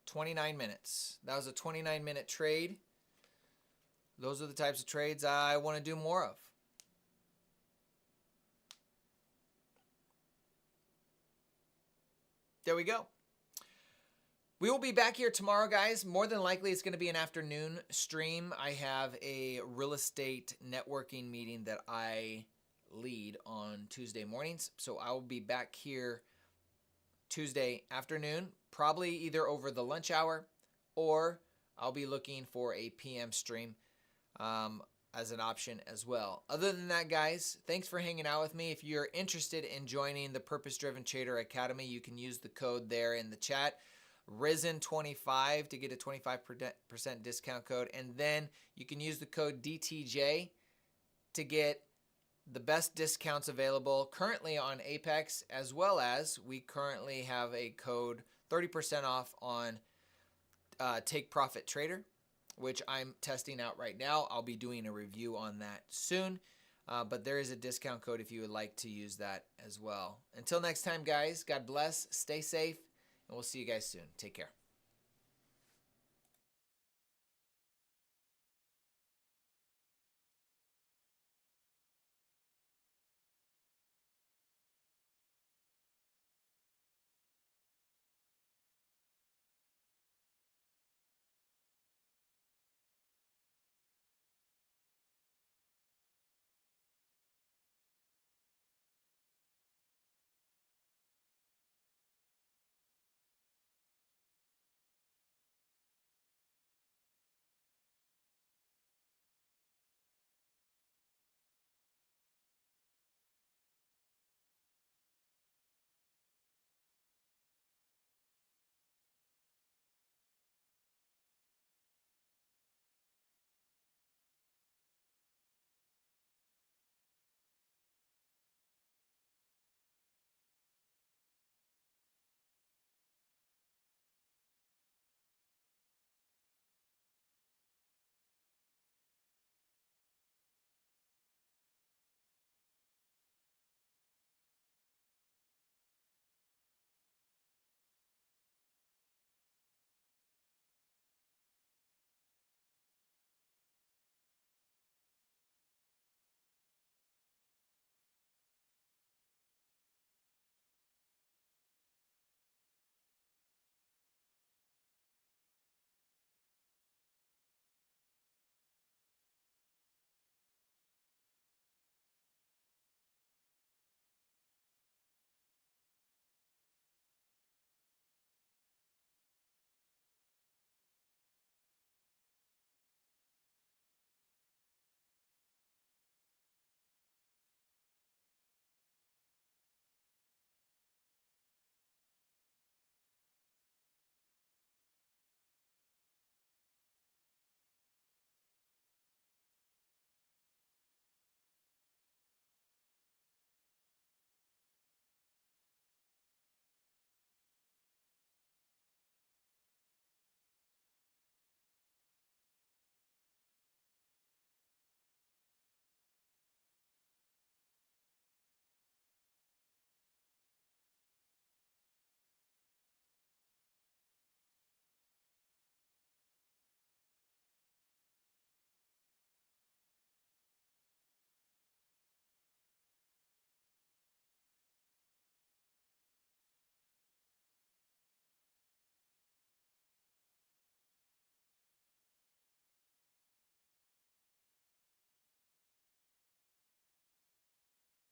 29 minutes. That was a 29-minute trade. Those are the types of trades I want to do more of. There we go. We will be back here tomorrow, guys. More than likely, it's going to be an afternoon stream. I have a real estate networking meeting that I lead on Tuesday mornings. So I will be back here Tuesday afternoon, probably either over the lunch hour, or I'll be looking for a PM stream as an option as well. Other than that, guys, thanks for hanging out with me. If you're interested in joining the Purpose Driven Trader Academy, you can use the code there in the chat, RISEN25, to get a 25% discount code. And then you can use the code DTJ to get the best discounts available currently on Apex, as well as we currently have a code 30% off on Take Profit Trader, which I'm testing out right now. I'll be doing a review on that soon, but there is a discount code if you would like to use that as well. Until next time, guys, God bless, stay safe, and we'll see you guys soon. Take care.